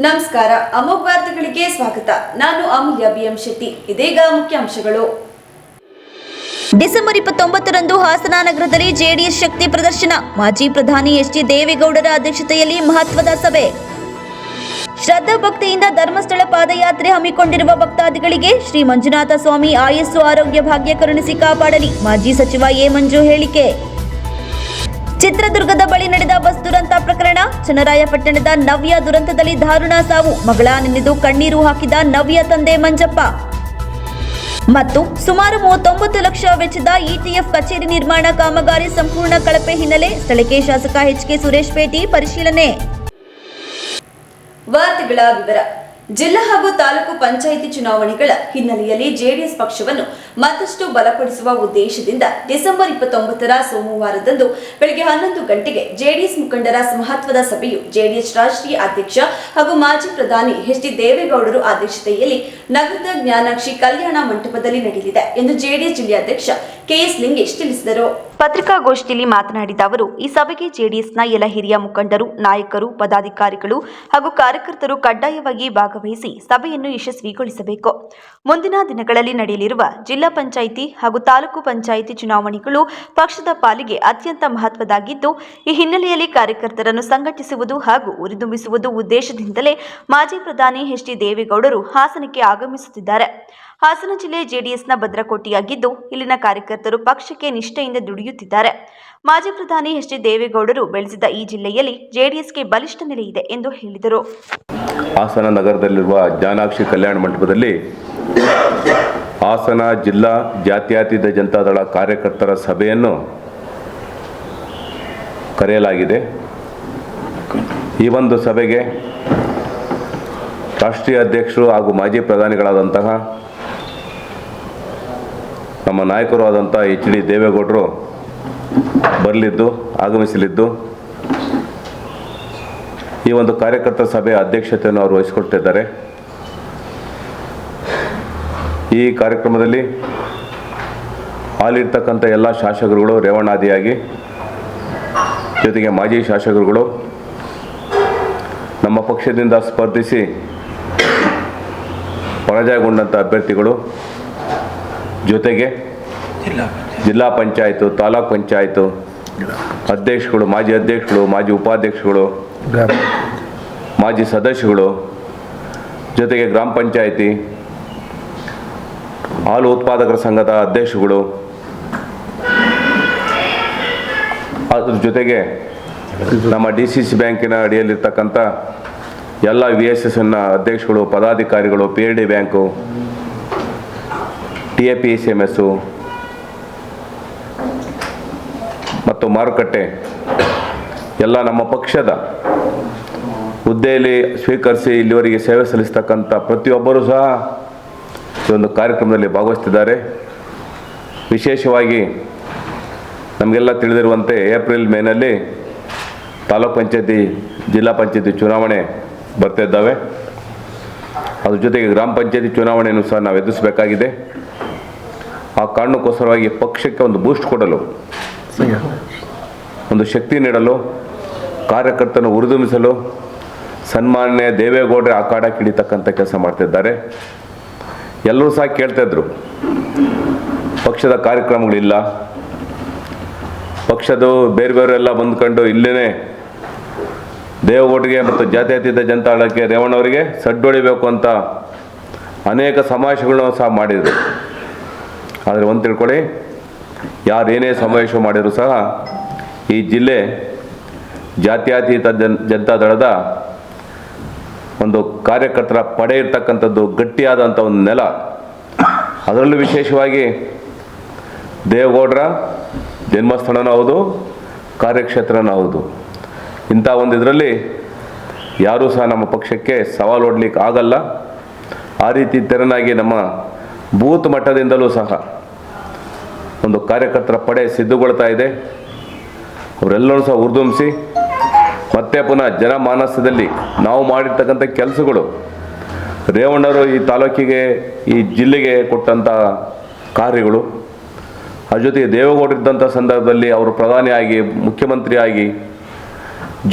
ನಮಸ್ಕಾರ, ಅಮೋಘ ವಾರ್ತೆಗಳಿಗೆ ಸ್ವಾಗತ. ನಾನು ಅಮೂಲ್ಯ ಬಿಎಂ ಶೆಟ್ಟಿ. ಇದೀಗ ಮುಖ್ಯಾಂಶಗಳು. ಡಿಸೆಂಬರ್ 29ರಂದು ಹಾಸನ ನಗರದಲ್ಲಿ ಜೆಡಿಎಸ್ ಶಕ್ತಿ ಪ್ರದರ್ಶನ. ಮಾಜಿ ಪ್ರಧಾನಿ ಎಚ್.ಡಿ. ದೇವೇಗೌಡರ ಅಧ್ಯಕ್ಷತೆಯಲ್ಲಿ ಮಹತ್ವದ ಸಭೆ. ಶ್ರದ್ಧಾ ಭಕ್ತಿಯಿಂದ ಧರ್ಮಸ್ಥಳ ಪಾದಯಾತ್ರೆ ಹಮ್ಮಿಕೊಂಡಿರುವ ಭಕ್ತಾದಿಗಳಿಗೆ ಶ್ರೀ ಮಂಜುನಾಥ ಸ್ವಾಮಿ ಆಯಸ್ಸು ಆರೋಗ್ಯ ಭಾಗ್ಯ ಕರುಣಿಸಿ ಕಾಪಾಡಲಿ. ಮಾಜಿ ಸಚಿವ ಎ. ಮಂಜು ಹೇಳಿಕೆ. ಚಿತ್ರದುರ್ಗದ ಬಳಿ ನಡೆದ ಬಸ್ ದುರಂತ ಪ್ರಕರಣ. ಚನ್ನರಾಯಪಟ್ಟಣದ ನವ್ಯ ದುರಂತದಲ್ಲಿ ದಾರುಣ ಸಾವು. ಮಗಳ ನೆನೆದು ಕಣ್ಣೀರು ಹಾಕಿದ ನವ್ಯ ತಂದೆ ಮಂಜಪ್ಪ. ಮತ್ತು ಸುಮಾರು 39 ಲಕ್ಷ ವೆಚ್ಚದ ಇಟಿಎಫ್ ಕಚೇರಿ ನಿರ್ಮಾಣ ಕಾಮಗಾರಿ ಸಂಪೂರ್ಣ ಕಳಪೆ ಹಿನ್ನೆಲೆ. ಸ್ಥಳಕ್ಕೆ ಶಾಸಕ ಎಚ್.ಕೆ. ಸುರೇಶ್ ಭೇಟಿ ಪರಿಶೀಲನೆ. ವಾರ್ತೆಗಳ ವಿವರ. ಜಿಲ್ಲಾ ಹಾಗೂ ತಾಲೂಕು ಪಂಚಾಯಿತಿ ಚುನಾವಣೆಗಳ ಹಿನ್ನೆಲೆಯಲ್ಲಿ ಜೆಡಿಎಸ್ ಪಕ್ಷವನ್ನು ಮತ್ತಷ್ಟು ಬಲಪಡಿಸುವ ಉದ್ದೇಶದಿಂದ ಡಿಸೆಂಬರ್ 29ರ ಸೋಮವಾರದಂದು ಬೆಳಗ್ಗೆ 11 ಗಂಟೆಗೆ ಜೆಡಿಎಸ್ ಮುಖಂಡರ ಮಹತ್ವದ ಸಭೆಯು ಜೆಡಿಎಸ್ ರಾಷ್ಟ್ರೀಯ ಅಧ್ಯಕ್ಷ ಹಾಗೂ ಮಾಜಿ ಪ್ರಧಾನಿ ಎಚ್.ಡಿ. ದೇವೇಗೌಡರು ಅಧ್ಯಕ್ಷತೆಯಲ್ಲಿ ನಗರದ ಜ್ಞಾನಾಕ್ಷಿ ಕಲ್ಯಾಣ ಮಂಟಪದಲ್ಲಿ ನಡೆಯಲಿದೆ ಎಂದು ಜೆಡಿಎಸ್ ಜಿಲ್ಲಾಧ್ಯಕ್ಷ ಕೆ.ಎಸ್. ಲಿಂಗೇಶ್ ತಿಳಿಸಿದರು. ಪತ್ರಿಕಾಗೋಷ್ಠಿಯಲ್ಲಿ ಮಾತನಾಡಿದ ಅವರು, ಈ ಸಭೆಗೆ ಜೆಡಿಎಸ್ನ ಎಲ್ಲ ಹಿರಿಯ ಮುಖಂಡರು, ನಾಯಕರು, ಪದಾಧಿಕಾರಿಗಳು ಹಾಗೂ ಕಾರ್ಯಕರ್ತರು ಕಡ್ಡಾಯವಾಗಿ ಭಾಗವಹಿಸಿ ಸಭೆಯನ್ನು ಯಶಸ್ವಿಗೊಳಿಸಬೇಕು. ಮುಂದಿನ ದಿನಗಳಲ್ಲಿ ನಡೆಯಲಿರುವ ಜಿಲ್ಲಾ ಪಂಚಾಯಿತಿ ಹಾಗೂ ತಾಲೂಕು ಪಂಚಾಯಿತಿ ಚುನಾವಣೆಗಳು ಪಕ್ಷದ ಪಾಲಿಗೆ ಅತ್ಯಂತ ಮಹತ್ವದಾಗಿದ್ದು, ಈ ಹಿನ್ನೆಲೆಯಲ್ಲಿ ಕಾರ್ಯಕರ್ತರನ್ನು ಸಂಘಟಿಸುವುದು ಹಾಗೂ ಉರಿದುಂಬಿಸುವುದು ಉದ್ದೇಶದಿಂದಲೇ ಮಾಜಿ ಪ್ರಧಾನಿ ಎಚ್.ಡಿ. ದೇವೇಗೌಡರು ಹಾಸನಕ್ಕೆ ಆಗಮಿಸುತ್ತಿದ್ದಾರೆ. ಹಾಸನ ಜಿಲ್ಲೆ ಜೆಡಿಎಸ್ನ ಭದ್ರಕೋಟೆಯಾಗಿದ್ದು, ಇಲ್ಲಿನ ಕಾರ್ಯಕರ್ತರು ಪಕ್ಷಕ್ಕೆ ನಿಷ್ಠೆಯಿಂದ ದುಡಿಯುತ್ತಿದ್ದಾರೆ. ಮಾಜಿ ಪ್ರಧಾನಿ ಎಚ್.ಡಿ. ದೇವೇಗೌಡರು ಬೆಳೆಸಿದ ಈ ಜಿಲ್ಲೆಯಲ್ಲಿ ಜೆಡಿಎಸ್ಗೆ ಬಲಿಷ್ಠ ನೆಲೆ ಇದೆ ಎಂದು ಹೇಳಿದರು. ಹಾಸನ ನಗರದಲ್ಲಿರುವ ಜ್ಞಾನಾಕ್ಷಿ ಕಲ್ಯಾಣ ಮಂಟಪದಲ್ಲಿ ಹಾಸನ ಜಿಲ್ಲಾ ಜಾತ್ಯತೀತ ಜನತಾದಳ ಕಾರ್ಯಕರ್ತರ ಸಭೆಯನ್ನು ಕರೆಯಲಾಗಿದೆ. ಈ ಒಂದು ಸಭೆಗೆ ರಾಷ್ಟ್ರೀಯ ಅಧ್ಯಕ್ಷರು ಹಾಗೂ ಮಾಜಿ ಪ್ರಧಾನಿಗಳಾದಂತಹ ನಮ್ಮ ನಾಯಕರು ಆದಂಥ ಎಚ್.ಡಿ. ದೇವೇಗೌಡರು ಆಗಮಿಸಲಿದ್ದು ಈ ಒಂದು ಕಾರ್ಯಕರ್ತರ ಸಭೆಯ ಅಧ್ಯಕ್ಷತೆಯನ್ನು ಅವರು ವಹಿಸಿಕೊಳ್ತಿದ್ದಾರೆ. ಈ ಕಾರ್ಯಕ್ರಮದಲ್ಲಿ ಹಾಲಿರ್ತಕ್ಕಂಥ ಎಲ್ಲ ಶಾಸಕರುಗಳು ರೇವಣ್ಣಾದಿಯಾಗಿ, ಜೊತೆಗೆ ಮಾಜಿ ಶಾಸಕರುಗಳು, ನಮ್ಮ ಪಕ್ಷದಿಂದ ಸ್ಪರ್ಧಿಸಿ ಪರಾಜಯಗೊಂಡಂಥ ಅಭ್ಯರ್ಥಿಗಳು, ಜೊತೆಗೆ ಜಿಲ್ಲಾ ಪಂಚಾಯತು, ತಾಲೂಕು ಪಂಚಾಯತು ಅಧ್ಯಕ್ಷಗಳು, ಮಾಜಿ ಅಧ್ಯಕ್ಷಗಳು, ಮಾಜಿ ಉಪಾಧ್ಯಕ್ಷಗಳು, ಮಾಜಿ ಸದಸ್ಯಗಳು, ಜೊತೆಗೆ ಗ್ರಾಮ ಪಂಚಾಯಿತಿ, ಹಾಲು ಉತ್ಪಾದಕರ ಸಂಘದ ಅಧ್ಯಕ್ಷಗಳು, ಅದ್ರ ಜೊತೆಗೆ ನಮ್ಮ DCC ಬ್ಯಾಂಕಿನ ಅಡಿಯಲ್ಲಿರ್ತಕ್ಕಂಥ ಎಲ್ಲ VSSನ ಅಧ್ಯಕ್ಷಗಳು, ಪದಾಧಿಕಾರಿಗಳು, PLD ಬ್ಯಾಂಕು, TAPCMS ಮತ್ತು ಮಾರುಕಟ್ಟೆ ಎಲ್ಲ ನಮ್ಮ ಪಕ್ಷದ ಹುದ್ದೆಯಲ್ಲಿ ಸ್ವೀಕರಿಸಿ ಇಲ್ಲಿವರೆಗೆ ಸೇವೆ ಸಲ್ಲಿಸ್ತಕ್ಕಂಥ ಪ್ರತಿಯೊಬ್ಬರೂ ಸಹ ಈ ಒಂದು ಕಾರ್ಯಕ್ರಮದಲ್ಲಿ ಭಾಗವಹಿಸ್ತಿದ್ದಾರೆ. ವಿಶೇಷವಾಗಿ ನಮಗೆಲ್ಲ ತಿಳಿದಿರುವಂತೆ ಏಪ್ರಿಲ್ ಮೇನಲ್ಲಿ ತಾಲೂಕು ಪಂಚಾಯತಿ, ಜಿಲ್ಲಾ ಪಂಚಾಯತಿ ಚುನಾವಣೆ ಬರ್ತಾ ಇದ್ದಾವೆ. ಅದ್ರ ಜೊತೆಗೆ ಗ್ರಾಮ ಪಂಚಾಯತಿ ಚುನಾವಣೆಯನ್ನು ಸಹ ನಾವು ಎದುರಿಸಬೇಕಾಗಿದೆ. ಆ ಕಾರಣಕ್ಕೋಸ್ಕರವಾಗಿ ಪಕ್ಷಕ್ಕೆ ಒಂದು ಬೂಸ್ಟ್ ಕೊಡಲು, ಒಂದು ಶಕ್ತಿ ನೀಡಲು, ಕಾರ್ಯಕರ್ತರನ್ನು ಉರಿದುಂಬಿಸಲು ಸನ್ಮಾನ್ಯ ದೇವೇಗೌಡರ ಅಖಾಡ ಕಿಡಿತಕ್ಕಂಥ ಕೆಲಸ ಮಾಡ್ತಿದ್ದಾರೆ. ಎಲ್ಲರೂ ಸಹ ಕೇಳ್ತಾಯಿದ್ರು, ಪಕ್ಷದ ಕಾರ್ಯಕ್ರಮಗಳಿಲ್ಲ, ಪಕ್ಷದ ಬೇರೆಯವರೆಲ್ಲ ಬಂದ್ಕೊಂಡು ಇಲ್ಲೇ ದೇವೇಗೌಡರಿಗೆ ಮತ್ತು ಜಾತ್ಯತೀತ ಜನತಾದಳಕ್ಕೆ ರೇವಣ್ಣವರಿಗೆ ಸಡ್ಡೊಡಿಬೇಕು ಅಂತ ಅನೇಕ ಸಮಾವೇಶಗಳನ್ನ ಸಹ ಮಾಡಿದರು. ಆದರೆ ಒಂದು ತಿಳ್ಕೊಳ್ಳಿ, ಯಾರೇನೇ ಸಮಾವೇಶ ಮಾಡಿದರೂ ಸಹ ಈ ಜಿಲ್ಲೆ ಜಾತ್ಯತೀತ ಜನತಾದಳದ ಒಂದು ಕಾರ್ಯಕರ್ತರ ಪಡೆ ಇರ್ತಕ್ಕಂಥದ್ದು ಗಟ್ಟಿಯಾದಂಥ ಒಂದು ನೆಲ. ಅದರಲ್ಲೂ ವಿಶೇಷವಾಗಿ ದೇವೇಗೌಡರ ಜನ್ಮಸ್ಥಳನೂ ಹೌದು, ಕಾರ್ಯಕ್ಷೇತ್ರನೂ ಹೌದು. ಇಂಥ ಒಂದು ಇದರಲ್ಲಿ ಯಾರೂ ಸಹ ನಮ್ಮ ಪಕ್ಷಕ್ಕೆ ಸವಾಲು ಒಡ್ಲಿಕ್ಕೆ ಆಗಲ್ಲ. ಆ ರೀತಿ ತೆರನಾಗಿ ನಮ್ಮ ಬೂತ್ ಮಟ್ಟದಿಂದಲೂ ಸಹ ಒಂದು ಕಾರ್ಯಕರ್ತರ ಪಡೆ ಸಿದ್ಧಗೊಳ್ತಾ ಇದೆ. ಅವರೆಲ್ಲರೂ ಸಹ ಉರ್ದುಂಬಿಸಿ ಮತ್ತೆ ಪುನಃ ಜನಮಾನಸದಲ್ಲಿ ನಾವು ಮಾಡಿರ್ತಕ್ಕಂಥ ಕೆಲಸಗಳು, ರೇವಣ್ಣವರು ಈ ತಾಲೂಕಿಗೆ, ಈ ಜಿಲ್ಲೆಗೆ ಕೊಟ್ಟಂಥ ಕಾರ್ಯಗಳು, ಅದ್ರ ಜೊತೆಗೆ ದೇವೇಗೌಡರಿದ್ದಂಥ ಸಂದರ್ಭದಲ್ಲಿ ಅವರು ಪ್ರಧಾನಿಯಾಗಿ, ಮುಖ್ಯಮಂತ್ರಿಯಾಗಿ,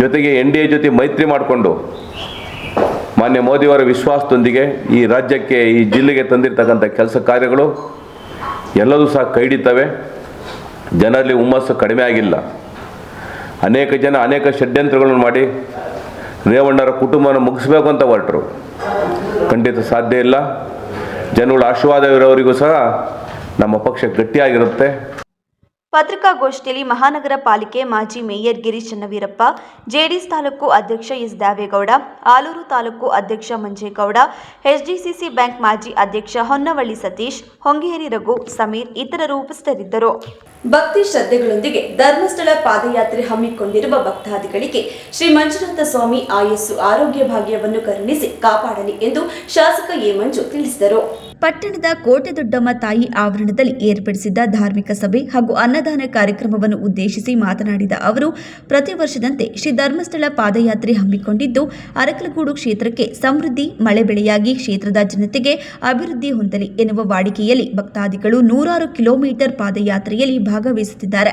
ಜೊತೆಗೆ NDA ಜೊತೆ ಮೈತ್ರಿ ಮಾಡಿಕೊಂಡು ಮಾನ್ಯ ಮೋದಿಯವರ ವಿಶ್ವಾಸದೊಂದಿಗೆ ಈ ರಾಜ್ಯಕ್ಕೆ, ಈ ಜಿಲ್ಲೆಗೆ ತಂದಿರತಕ್ಕಂಥ ಕೆಲಸ ಕಾರ್ಯಗಳು ಎಲ್ಲದೂ ಸಹ ಕೈ ಹಿಡಿತವೆ. ಜನರಲ್ಲಿ ಹುಮ್ಮಸ್ಸು ಕಡಿಮೆ ಆಗಿಲ್ಲ. ಅನೇಕ ಜನ ಅನೇಕ ಷಡ್ಯಂತ್ರಗಳನ್ನು ಮಾಡಿ ರೇವಣ್ಣರ ಕುಟುಂಬವನ್ನು ಮುಗಿಸ್ಬೇಕು ಅಂತ ಹೊರಟರು. ಖಂಡಿತ ಸಾಧ್ಯ ಇಲ್ಲ. ಜನಗಳ ಆಶೀರ್ವಾದವಿರೋವರಿಗೂ ಸಹ ನಮ್ಮ ಪಕ್ಷ ಗಟ್ಟಿಯಾಗಿರುತ್ತೆ. ಪತ್ರಿಕಾಗೋಷ್ಠಿಯಲ್ಲಿ ಮಹಾನಗರ ಪಾಲಿಕೆ ಮಾಜಿ ಮೇಯರ್ ಗಿರೀಶ್ ಚನ್ನವೀರಪ್ಪ, ಜೆಡಿಎಸ್ ತಾಲೂಕು ಅಧ್ಯಕ್ಷ ಎಸ್ ದಾವೇಗೌಡ, ಆಲೂರು ತಾಲೂಕು ಅಧ್ಯಕ್ಷ ಮಂಜೇಗೌಡ, ಎಚ್ಡಿಸಿಸಿ ಬ್ಯಾಂಕ್ ಮಾಜಿ ಅಧ್ಯಕ್ಷ ಹೊನ್ನವಳ್ಳಿ ಸತೀಶ್, ಹೊಂಗೇರಿ ರಘು, ಸಮೀರ್ ಇತರರು ಉಪಸ್ಥಿತರಿದ್ದರು. ಭಕ್ತಿ ಶ್ರದ್ಧೆಗಳೊಂದಿಗೆ ಧರ್ಮಸ್ಥಳ ಪಾದಯಾತ್ರೆ ಹಮ್ಮಿಕೊಂಡಿರುವ ಭಕ್ತಾದಿಗಳಿಗೆ ಶ್ರೀ ಮಂಜುನಾಥ ಸ್ವಾಮಿ ಆಯಸ್ಸು ಆರೋಗ್ಯ ಭಾಗ್ಯವನ್ನು ಕರುಣಿಸಿ ಕಾಪಾಡಲಿ ಎಂದು ಶಾಸಕ ಎ ಮಂಜು ತಿಳಿಸಿದರು. ಪಟ್ಟಣದ ಕೋಟೆ ದೊಡ್ಡಮ್ಮ ತಾಯಿ ಆವರಣದಲ್ಲಿ ಏರ್ಪಡಿಸಿದ್ದ ಧಾರ್ಮಿಕ ಸಭೆ ಹಾಗೂ ಅನ್ನದಾನ ಕಾರ್ಯಕ್ರಮವನ್ನು ಉದ್ದೇಶಿಸಿ ಮಾತನಾಡಿದ ಅವರು, ಪ್ರತಿ ವರ್ಷದಂತೆ ಶ್ರೀ ಧರ್ಮಸ್ಥಳ ಪಾದಯಾತ್ರೆ ಹಮ್ಮಿಕೊಂಡಿದ್ದು, ಅರಕಲಗೂಡು ಕ್ಷೇತ್ರಕ್ಕೆ ಸಮೃದ್ಧಿ ಮಳೆ ಬೆಳೆಯಾಗಿ ಕ್ಷೇತ್ರದ ಜನತೆಗೆ ಅಭಿವೃದ್ಧಿ ಹೊಂದಲಿ ಎನ್ನುವ ವಾಡಿಕೆಯಲ್ಲಿ ಭಕ್ತಾದಿಗಳು 106 ಕಿಲೋಮೀಟರ್ ಪಾದಯಾತ್ರೆಯಲ್ಲಿ ಭಾಗವಹಿಸುತ್ತಿದ್ದಾರೆ.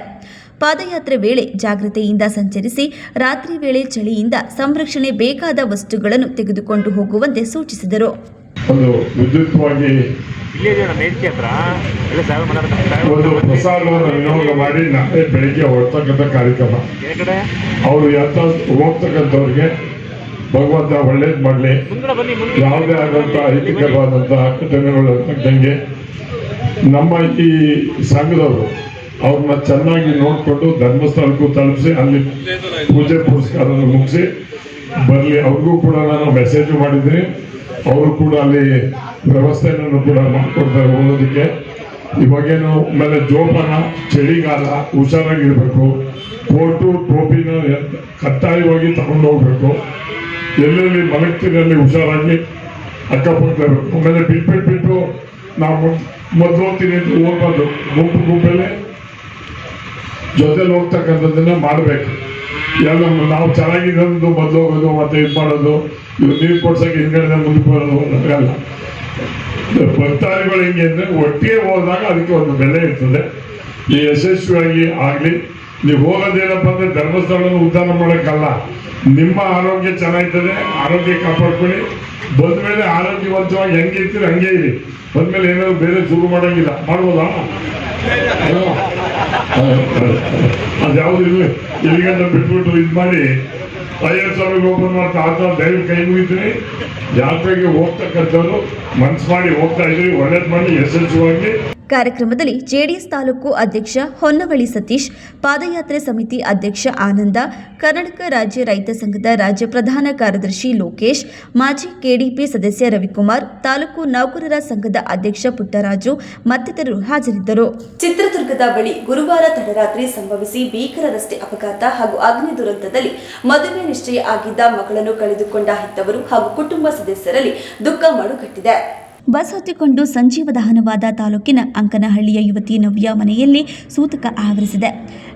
ಪಾದಯಾತ್ರೆ ವೇಳೆ ಜಾಗೃತೆಯಿಂದ ಸಂಚರಿಸಿ ರಾತ್ರಿ ವೇಳೆ ಚಳಿಯಿಂದ ಸಂರಕ್ಷಣೆ ಬೇಕಾದ ವಸ್ತುಗಳನ್ನು ತೆಗೆದುಕೊಂಡು ಹೋಗುವಂತೆ ಸೂಚಿಸಿದರು. ಒಂದು ವಿದ್ಯುತ್ವಾಗಿ ಒಂದು ಪ್ರಸಾದವನ್ನು ವಿನಿಯೋಗ ಮಾಡಿ ನಾಳೆ ಬೆಳಿಗ್ಗೆ ಹೊರತಕ್ಕಂಥ ಕಾರ್ಯಕ್ರಮ. ಅವರು ಹೋಗ್ತಕ್ಕಂಥವ್ರಿಗೆ ಭಗವಂತ ಒಳ್ಳೇದು ಮಾಡಲಿ. ಯಾವುದೇ ಆದಂಥ ಅಹಿತಕರವಾದಂತಹ ಘಟನೆಗಳು ತಕ್ಕಂಗೆ ನಮ್ಮ ಈ ಸಂಘದವರು ಅವ್ರನ್ನ ಚೆನ್ನಾಗಿ ನೋಡಿಕೊಂಡು ಧರ್ಮಸ್ಥಳಕ್ಕೂ ತಲುಪಿಸಿ ಅಲ್ಲಿ ಪೂಜೆ ಪುರಸ್ಕಾರ ಮುಗಿಸಿ ಬರಲಿ. ಅವ್ರಿಗೂ ಕೂಡ ನಾನು ಮೆಸೇಜ್ ಮಾಡಿದ್ದೀನಿ. ಅವರು ಕೂಡ ಅಲ್ಲಿ ವ್ಯವಸ್ಥೆಯನ್ನು ಕೂಡ ಮಾಡಿಕೊಡ್ತಾರೆ ಹೋಗೋದಕ್ಕೆ. ಇವಾಗೇನು ಆಮೇಲೆ ಜೋಪಾನ, ಚಳಿಗಾಲ, ಹುಷಾರಾಗಿರ್ಬೇಕು. ಕೋಟು ಟೋಪಿನ ಕಡ್ಡಾಯವಾಗಿ ತಗೊಂಡು ಹೋಗ್ಬೇಕು. ಎಲ್ಲೆಲ್ಲಿ ಮಲಗ್ತಿನಲ್ಲಿ ಹುಷಾರಾಗಿ ಅಕ್ಕಪಕ್ಕ ಇರಬೇಕು. ಆಮೇಲೆ ಬಿಟ್ಟು ನಾವು ಮೊದಲು ಹೋಗ್ತೀನಿ ಅಂತ ಹೋಗ್ಬಾರ್ದು. ಗುಂಪಲ್ಲೇ ಜೊತೆಲಿ ಹೋಗ್ತಕ್ಕಂಥದ್ದನ್ನ ಮಾಡಬೇಕು. ಎಲ್ಲ ನಾವು ಚೆನ್ನಾಗಿದ್ದು ಮೊದಲು ಹೋಗೋದು ಮತ್ತೆ ಇದು ಮಾಡೋದು, ಇವು ನೀರು ಕೊಡ್ಸೋಕೆ ಹಿಂದ್ಗಡೆ ಮುಂದಕ್ಕೆ ಬರೋದು ಆಗಲ್ಲ. ಭಕ್ತಾದಿಗಳು ಹೆಂಗೆ ಅಂದರೆ ಒಟ್ಟಿಗೆ ಹೋದಾಗ ಅದಕ್ಕೆ ಒಂದು ಬೆಲೆ ಇರ್ತದೆ. ಈ ಯಶಸ್ವಿಯಾಗಿ ಆಗಲಿ. ನೀವು ಹೋಗೋದೇನಪ್ಪ ಅಂದರೆ ಧರ್ಮಸ್ಥಳವನ್ನು ಉದ್ಧಾರ ಮಾಡೋಕ್ಕಲ್ಲ. ನಿಮ್ಮ ಆರೋಗ್ಯ ಚೆನ್ನಾಗಿರ್ತದೆ, ಆರೋಗ್ಯ ಕಾಪಾಡ್ಕೊಳ್ಳಿ. ಬಂದಮೇಲೆ ಆರೋಗ್ಯವಂತವಾಗಿ ಹೆಂಗಿರ್ತೀರಿ ಹಂಗೆ ಇರಿ. ಬಂದಮೇಲೆ ಏನಾದ್ರು ಬೇರೆ ಶುರು ಮಾಡೋಂಗಿಲ್ಲ. ಮಾಡ್ಬೋದಾ? ಅದ್ಯಾವುದು ಇಲ್ಲಿಗಂತ ಬಿಟ್ಬಿಟ್ಟು ಇದು ಮಾಡಿ ಅಯ್ಯರ್ ಸ್ವಾಮಿಗೆ ಓಪನ್ ಮಾಡ್ತಾ ಆ ದಯವಿಟ್ಟು ಕೈ ಮುಗಿತೀನಿ. ಜಾತ್ರೆಗೆ ಹೋಗ್ತಕ್ಕಂಥವ್ರು ಮನ್ಸು ಮಾಡಿ ಹೋಗ್ತಾ ಇದ್ರಿ, ಒಳ್ಳೇದು ಮಾಡಿ ಯಶಸ್ವಿಯಾಗಿ. ಕಾರ್ಯಕ್ರಮದಲ್ಲಿ ಜೆಡಿಎಸ್ ತಾಲೂಕು ಅಧ್ಯಕ್ಷ ಹೊನ್ನವಳ್ಳಿ ಸತೀಶ್, ಪಾದಯಾತ್ರೆ ಸಮಿತಿ ಅಧ್ಯಕ್ಷ ಆನಂದ, ಕರ್ನಾಟಕ ರಾಜ್ಯ ರೈತ ಸಂಘದ ರಾಜ್ಯ ಪ್ರಧಾನ ಕಾರ್ಯದರ್ಶಿ ಲೋಕೇಶ್, ಮಾಜಿ ಕೆಡಿಪಿ ಸದಸ್ಯ ರವಿಕುಮಾರ್, ತಾಲೂಕು ನೌಕರರ ಸಂಘದ ಅಧ್ಯಕ್ಷ ಪುಟ್ಟರಾಜು ಮತ್ತಿತರರು ಹಾಜರಿದ್ದರು. ಚಿತ್ರದುರ್ಗದ ಬಳಿ ಗುರುವಾರ ತಡರಾತ್ರಿ ಸಂಭವಿಸಿ ಭೀಕರ ರಸ್ತೆ ಅಪಘಾತ ಹಾಗೂ ಅಗ್ನಿ ದುರಂತದಲ್ಲಿ ಮದುವೆ ನಿಶ್ಚಯ ಆಗಿದ್ದ ಮಗಳನ್ನು ಕಳೆದುಕೊಂಡ ಹೆತ್ತವರು ಹಾಗೂ ಕುಟುಂಬ ಸದಸ್ಯರಲ್ಲಿ ದುಃಖ ಮಡುಗಟ್ಟಿದೆ. ಬಸ್ ಹೊತ್ತಿಕೊಂಡು ಸಂಜೀವ ದಹನವಾದ ತಾಲೂಕಿನ ಅಂಕನಹಳ್ಳಿಯ ಯುವತಿ ನವ್ಯ ಮನೆಯಲ್ಲಿ ಸೂತಕ ಆವರಿಸಿದೆ.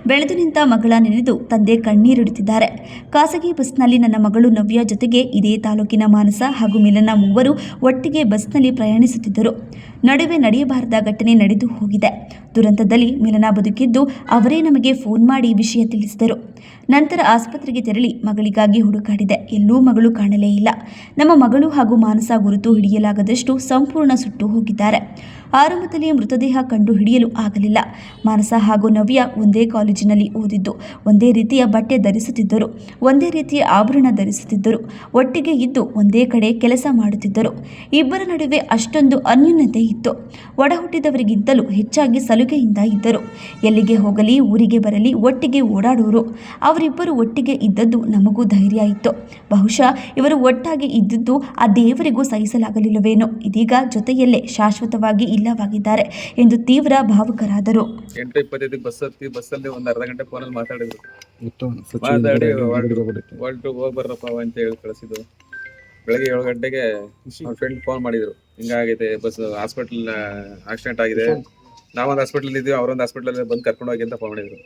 ಬೆಳೆದು ನಿಂತ ಮಗಳ ನೆನೆದು ತಂದೆ ಕಣ್ಣೀರಿಡುತ್ತಿದ್ದಾರೆ. ಖಾಸಗಿ ಬಸ್ನಲ್ಲಿ ನನ್ನ ಮಗಳು ನವ್ಯ ಜೊತೆಗೆ ಇದೇ ತಾಲೂಕಿನ ಮಾನಸ ಹಾಗೂ ಮಿಲನ ಮೂವರು ಒಟ್ಟಿಗೆ ಬಸ್ನಲ್ಲಿ ಪ್ರಯಾಣಿಸುತ್ತಿದ್ದರು. ನಡುವೆ ನಡೆಯಬಾರದ ಘಟನೆ ನಡೆದು ಹೋಗಿದೆ. ದುರಂತದಲ್ಲಿ ಮಿಲನ ಬದುಕಿದ್ದು ಅವರೇ ನಮಗೆ ಫೋನ್ ಮಾಡಿ ವಿಷಯ ತಿಳಿಸಿದರು. ನಂತರ ಆಸ್ಪತ್ರೆಗೆ ತೆರಳಿ ಮಗಳಿಗಾಗಿ ಹುಡುಕಾಡಿದೆ. ಎಲ್ಲೂ ಮಗಳು ಕಾಣಲೇ ಇಲ್ಲ. ನಮ್ಮ ಮಗಳು ಹಾಗೂ ಮಾನಸ ಗುರುತು ಹಿಡಿಯಲಾಗದಷ್ಟು ಸಂಪೂರ್ಣ ಸುಟ್ಟು ಹೋಗಿದ್ದಾರೆ. ಆರಂಭದಲ್ಲಿ ಮೃತದೇಹ ಕಂಡು ಹಿಡಿಯಲು ಆಗಲಿಲ್ಲ. ಮಾನಸ ಹಾಗೂ ನವ್ಯ ಒಂದೇ ಕಾಲೇಜಿನಲ್ಲಿ ಓದಿದ್ದು, ಒಂದೇ ರೀತಿಯ ಬಟ್ಟೆ ಧರಿಸುತ್ತಿದ್ದರು, ಒಂದೇ ರೀತಿಯ ಆಭರಣ ಧರಿಸುತ್ತಿದ್ದರು, ಒಟ್ಟಿಗೆ ಇದ್ದು ಒಂದೇ ಕಡೆ ಕೆಲಸ ಮಾಡುತ್ತಿದ್ದರು. ಇಬ್ಬರ ನಡುವೆ ಅಷ್ಟೊಂದು ಅನ್ಯೋನ್ಯತೆ ಇತ್ತು. ಒಡ ಹುಟ್ಟಿದವರಿಗಿಂತಲೂ ಹೆಚ್ಚಾಗಿ ಸಲುಗೆಯಿಂದ ಇದ್ದರು. ಎಲ್ಲಿಗೆ ಹೋಗಲಿ, ಊರಿಗೆ ಬರಲಿ ಒಟ್ಟಿಗೆ ಓಡಾಡೋರು. ಅವರಿಬ್ಬರು ಒಟ್ಟಿಗೆ ಇದ್ದದ್ದು ನಮಗೂ ಧೈರ್ಯ ಇತ್ತು. ಬಹುಶಃ ಇವರು ಒಟ್ಟಾಗಿ ಇದ್ದದ್ದು ಆ ದೇವರಿಗೂ ಸಹಿಸಲಾಗಲಿಲ್ಲವೇನೋ. ಇದೀಗ ಜೊತೆಯಲ್ಲೇ ಶಾಶ್ವತವಾಗಿ ಇಲ್ಲವಾಗಿದ್ದಾರೆ ಎಂದು ತೀವ್ರ ಭಾವುಕರಾದರು. 8:25 ಬಸ್ ಹತ್ತಿ ಬಸ್ಸಲ್ಲಿ ಒಂದು ಅರ್ಧ ಗಂಟೆ ಫೋನಲ್ಲಿ ಮಾತಾಡಿ ಹೋಗಿ ಬರ್ರಪ್ಪ ಅಂತ ಹೇಳಿ ಕಳಿಸಿದ್ರು. ಬೆಳಗ್ಗೆ 7 ಗಂಟೆಗೆ ಅವ್ರ ಫ್ರೆಂಡ್ ಫೋನ್ ಮಾಡಿದ್ರು, ಹಿಂಗಾಗೈತೆ ಬಸ್ ಹಾಸ್ಪಿಟಲ್ ಆಕ್ಸಿಡೆಂಟ್ ಆಗಿದೆ, ನಾವೊಂದು ಹಾಸ್ಪಿಟಲ್ ಇದ್ದೀವಿ, ಅವರೊಂದು ಹಾಸ್ಪಿಟಲ್ ಬಂದು ಕರ್ಕೊಂಡು ಹೋಗಿ ಅಂತ ಫೋನ್ ಮಾಡಿದ್ರು.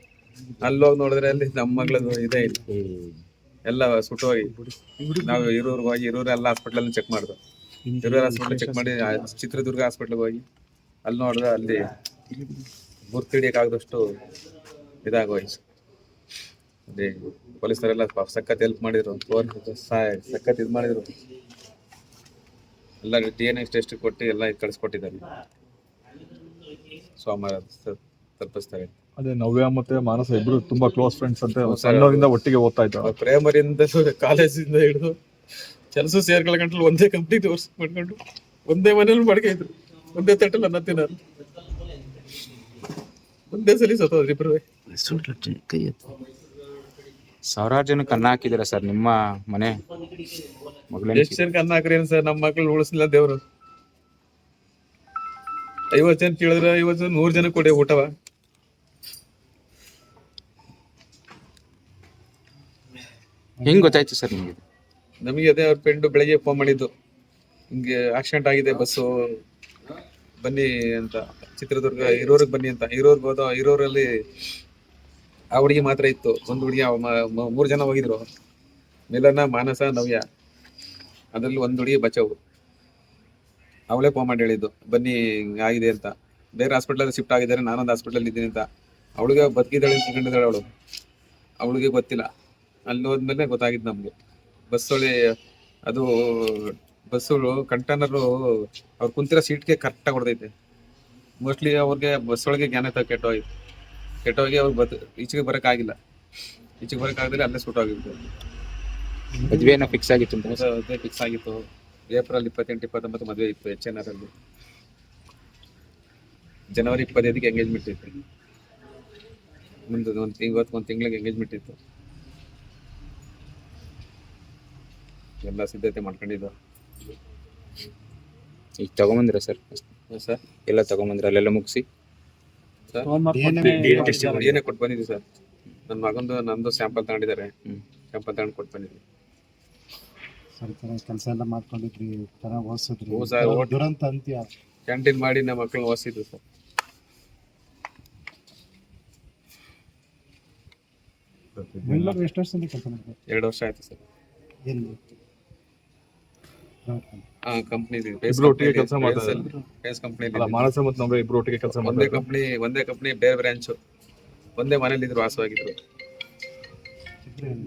ಅಲ್ಲೋಗಿ ನೋಡಿದ್ರೆ ಅಲ್ಲಿ ನಮ್ಮ ಮಗಳದು ಇದೇ ಇಲ್ಲ, ಎಲ್ಲ ಸುಟ್ಟು ಹೋಗಿ. ನಾವು ಇರೋರ್ಗೆ ಹೋಗಿ ಇರೋರೆಲ್ಲ ಹಾಸ್ಪಿಟ್ಲಲ್ಲಿ ಚೆಕ್ ಮಾಡಿದ್ರು. ಇರೋರು ಹಾಸ್ಪಿಟ್ಲ್ ಚೆಕ್ ಮಾಡಿ ಚಿತ್ರದುರ್ಗ ಹಾಸ್ಪಿಟ್ಲಿಗೆ ಹೋಗಿ ಅಲ್ಲಿ ನೋಡಿದ್ರೆ ಅಲ್ಲಿ ಗುರ್ತಿಡಿಯಕ್ಕಾಗದಷ್ಟು ಇದಾಗೋಯ್ತು. ಅದೇ ಪೊಲೀಸರೆಲ್ಲ ಸಖತ್ ಹೆಲ್ಪ್ ಮಾಡಿದ್ರು, ಸಖತ್ ಇದು ಮಾಡಿದ್ರು. ಎಲ್ಲ DNA ಟೆಸ್ಟ್ ಕೊಟ್ಟು ಎಲ್ಲ ಕಳಿಸ್ಕೊಟ್ಟಿದ್ದಾರೆ. ಸೋಮವಾರ ತಲುಪಿಸ್ತಾರೆ. ಅದೇ ನವ್ಯ ಮತ್ತೆ ಮಾನಸ ಇಬ್ರು ತುಂಬಾ ಕ್ಲೋಸ್ ಫ್ರೆಂಡ್ಸ್ ಅಂತ ಹೌದು ಸರ್. ಸಣ್ಣವರಿಂದ ಒಟ್ಟಿಗೆ ಓದ್ತಾ ಇದ್ದಾರೆ. ಪ್ರೈಮರಿಯಿಂದ ಕಾಲೇಜಿಂದ ಹಿಡಿದು ಕೆಲಸ ಸೇರ್ಕೊಳ್ಳೋ ಒಂದೇ ಕಂಪ್ನಿ ಮಾಡ್ಕೊಂಡು ಒಂದೇ ಮನೇಲಿ ಮಡ್ಕೈದ್ರು, ಒಂದೇ ತಟ್ಟಲ್ಲ ಅನ್ನ ತಿನ್ನೋರು, ಒಂದೇ ಸಲ ಸತ್ತೋದ್ರಿ ಇಬ್ರು. ಸಾವಿರಾರು ಜನಕ್ಕೆ ಅನ್ನ ಹಾಕಿದ್ದೀರಾ ಸರ್ ನಿಮ್ಮ ಮನೆ ಮಗಳೇ. ಎಷ್ಟು ಜನಕ್ಕೆ ಅನ್ನ ಹಾಕ್ರಿ ಏನ್ ಸರ್, ನಮ್ಮ ಮಕ್ಳು ಉಳಿಸ್ಲಿಲ್ಲ ದೇವ್ರು. 50 ಜನ ಕೇಳಿದ್ರೆ 50 ಜನ 100 ಜನ ಕೊಡಿ ಊಟವ. ಹೆಂಗ್ ಗೊತ್ತಾಯ್ತು ಸರ್ ನಿಮಗೆ? ನಮಗೆ ಅದೇ ಅವ್ರ ಫ್ರೆಂಡ್ ಬೆಳಗ್ಗೆ ಫೋನ್ ಮಾಡಿದ್ದು, ಹಿಂಗೆ ಆಕ್ಸಿಡೆಂಟ್ ಆಗಿದೆ ಬಸ್ಸು, ಬನ್ನಿ ಅಂತ, ಚಿತ್ರದುರ್ಗ ಹಿರೋರ್ಗೆ ಬನ್ನಿ ಅಂತ. ಹಿರೋರ್ಗೆ ಹೋದ, ಹಿರೋರಲ್ಲಿ ಆ ಹುಡುಗಿ ಮಾತ್ರ ಇತ್ತು. ಒಂದು ಹುಡುಗಿ 3 ಜನ ಹೋಗಿದ್ರು, ಮಿಲನ, ಮಾನಸ, ನವ್ಯ. ಅದರಲ್ಲಿ ಒಂದು ಹುಡುಗಿ ಬಚಾವು. ಅವಳೇ ಫೋನ್ ಮಾಡಿ ಹೇಳಿದ್ದು, ಬನ್ನಿ ಆಗಿದೆ ಅಂತ. ಬೇರೆ ಹಾಸ್ಪಿಟ್ಲಲ್ಲಿ ಶಿಫ್ಟ್ ಆಗಿದ್ದಾರೆ, ನಾನೊಂದು ಹಾಸ್ಪಿಟ್ಲಲ್ಲಿ ಇದ್ದೀನಿ ಅಂತ. ಅವಳಿಗೆ ಬದುಕಿದ್ದಾಳೆ ಅಂತ ಕಂಡಿದ್ದಾಳೆ ಅವಳು, ಅವಳಿಗೆ ಗೊತ್ತಿಲ್ಲ. ಅಲ್ಲಿ ಹೋದ್ಮೇಲೆ ಗೊತ್ತಾಗಿದ್ದು ನಮಗೆ. ಬಸ್ಸೊಳಿ ಅದು ಬಸ್ಸುಗಳು ಕಂಟೈನರು ಅವ್ರು ಕುಂತಿರೋ ಸೀಟ್ಗೆ ಕರೆಕ್ಟಾಗಿ ಹೊಡೆದೈತೆ. ಮೋಸ್ಟ್ಲಿ ಅವ್ರಿಗೆ ಬಸ್ಸೊಳಗೆ ಜ್ಞಾನ ಕೆಟ್ಟೋಗಿ ಅವ್ರು ಈಚೆಗೆ ಬರೋಕ್ಕಾಗಿಲ್ಲ. ಈಚೆಗೆ ಬರೋಕ್ಕಾಗದ್ರೆ ಅಲ್ಲೇ ಸುಟ್ಟೋಗಿತ್ತು. ಮದುವೆನ ಫಿಕ್ಸ್ ಆಗಿತ್ತು ಅಂತ ಮದುವೆ ಫಿಕ್ಸ್ ಆಗಿತ್ತು. ಏಪ್ರಿಲ್ 28, 29 ಮದುವೆ ಇತ್ತು HNR ಅಲ್ಲಿ. ಜನವರಿ 25ಗೆ ಎಂಗೇಜ್ಮೆಂಟ್ ಇತ್ತು. ಮುಂದೆ ಒಂದು ತಿಂಗಳಿಗೆ ಎಂಗೇಜ್ಮೆಂಟ್ ಇತ್ತು. ಎಲ್ಲ ಸಿದ್ಧತೆ ಮಾಡ್ಕೊಂಡಿದ್ದು. ಈಗ ತಗೊಂಬಂದಿರ ಸರ್? ಸರ್ ಎಲ್ಲ ತಗೊಂಬಂದ್ರ ಅಲ್ಲೆಲ್ಲ ಮುಗಿಸಿ ಏನೇ ಕೊಟ್ಟು ಬಂದಿದ್ದೀವಿ ಸರ್. ನನ್ನ ಮಗಂದು ನಂದು ಸ್ಯಾಂಪಲ್ ತಗೊಂಡಿದ್ದಾರೆ, ಸ್ಯಾಂಪಲ್ ತಗೊಂಡು ಕೊಟ್ಟು ಬಂದಿದ್ದೀವಿ. ಕೆಲಸ ಎಲ್ಲ ಮಾಡ್ಕೊಂಡಿದ್ರಿ, ಚೆನ್ನಾಗಿ ಓದಿಸಿದ್ರಿ. ಹ್ಞೂ ಸರ್, ದುರಂತ ಅಂತ್ಯ. ಕ್ಯಾಂಟೀನ್ ಮಾಡಿ ನಮ್ಮ ಮಕ್ಕಳನ್ನ ಓದಿಸಿದ್ವಿ ಸರ್. ಬೆಂಗಳೂರು ಎಷ್ಟು ವರ್ಷದಿಂದ ಕೆಲಸ ಮಾಡಿದ್ರು? 2 ವರ್ಷ ಆಯ್ತು ಸರ್. ಎಲ್ಲಿ? ಕಂಪ್ನಿ ಇಬ್ರು ಒಟ್ಟಿಗೆ ಕೆಲಸ ಮಾಡ್ತಾರೆ. ಕಂಪ್ನಿ ಅಲ್ಲ, ಮಾನಸ ಮತ್ತು ನವ್ಯ ಇಬ್ರು ಒಟ್ಟಿಗೆ ಕೆಲಸ ಒಂದೇ ಮಾಡ್ತಾರೆ. ಕಂಪ್ನಿ ಬೇರೆ ಬ್ರಾಂಚು, ಒಂದೇ ಮನೇಲಿ ಇದ್ರು, ವಾಸವಾಗಿದ್ರು.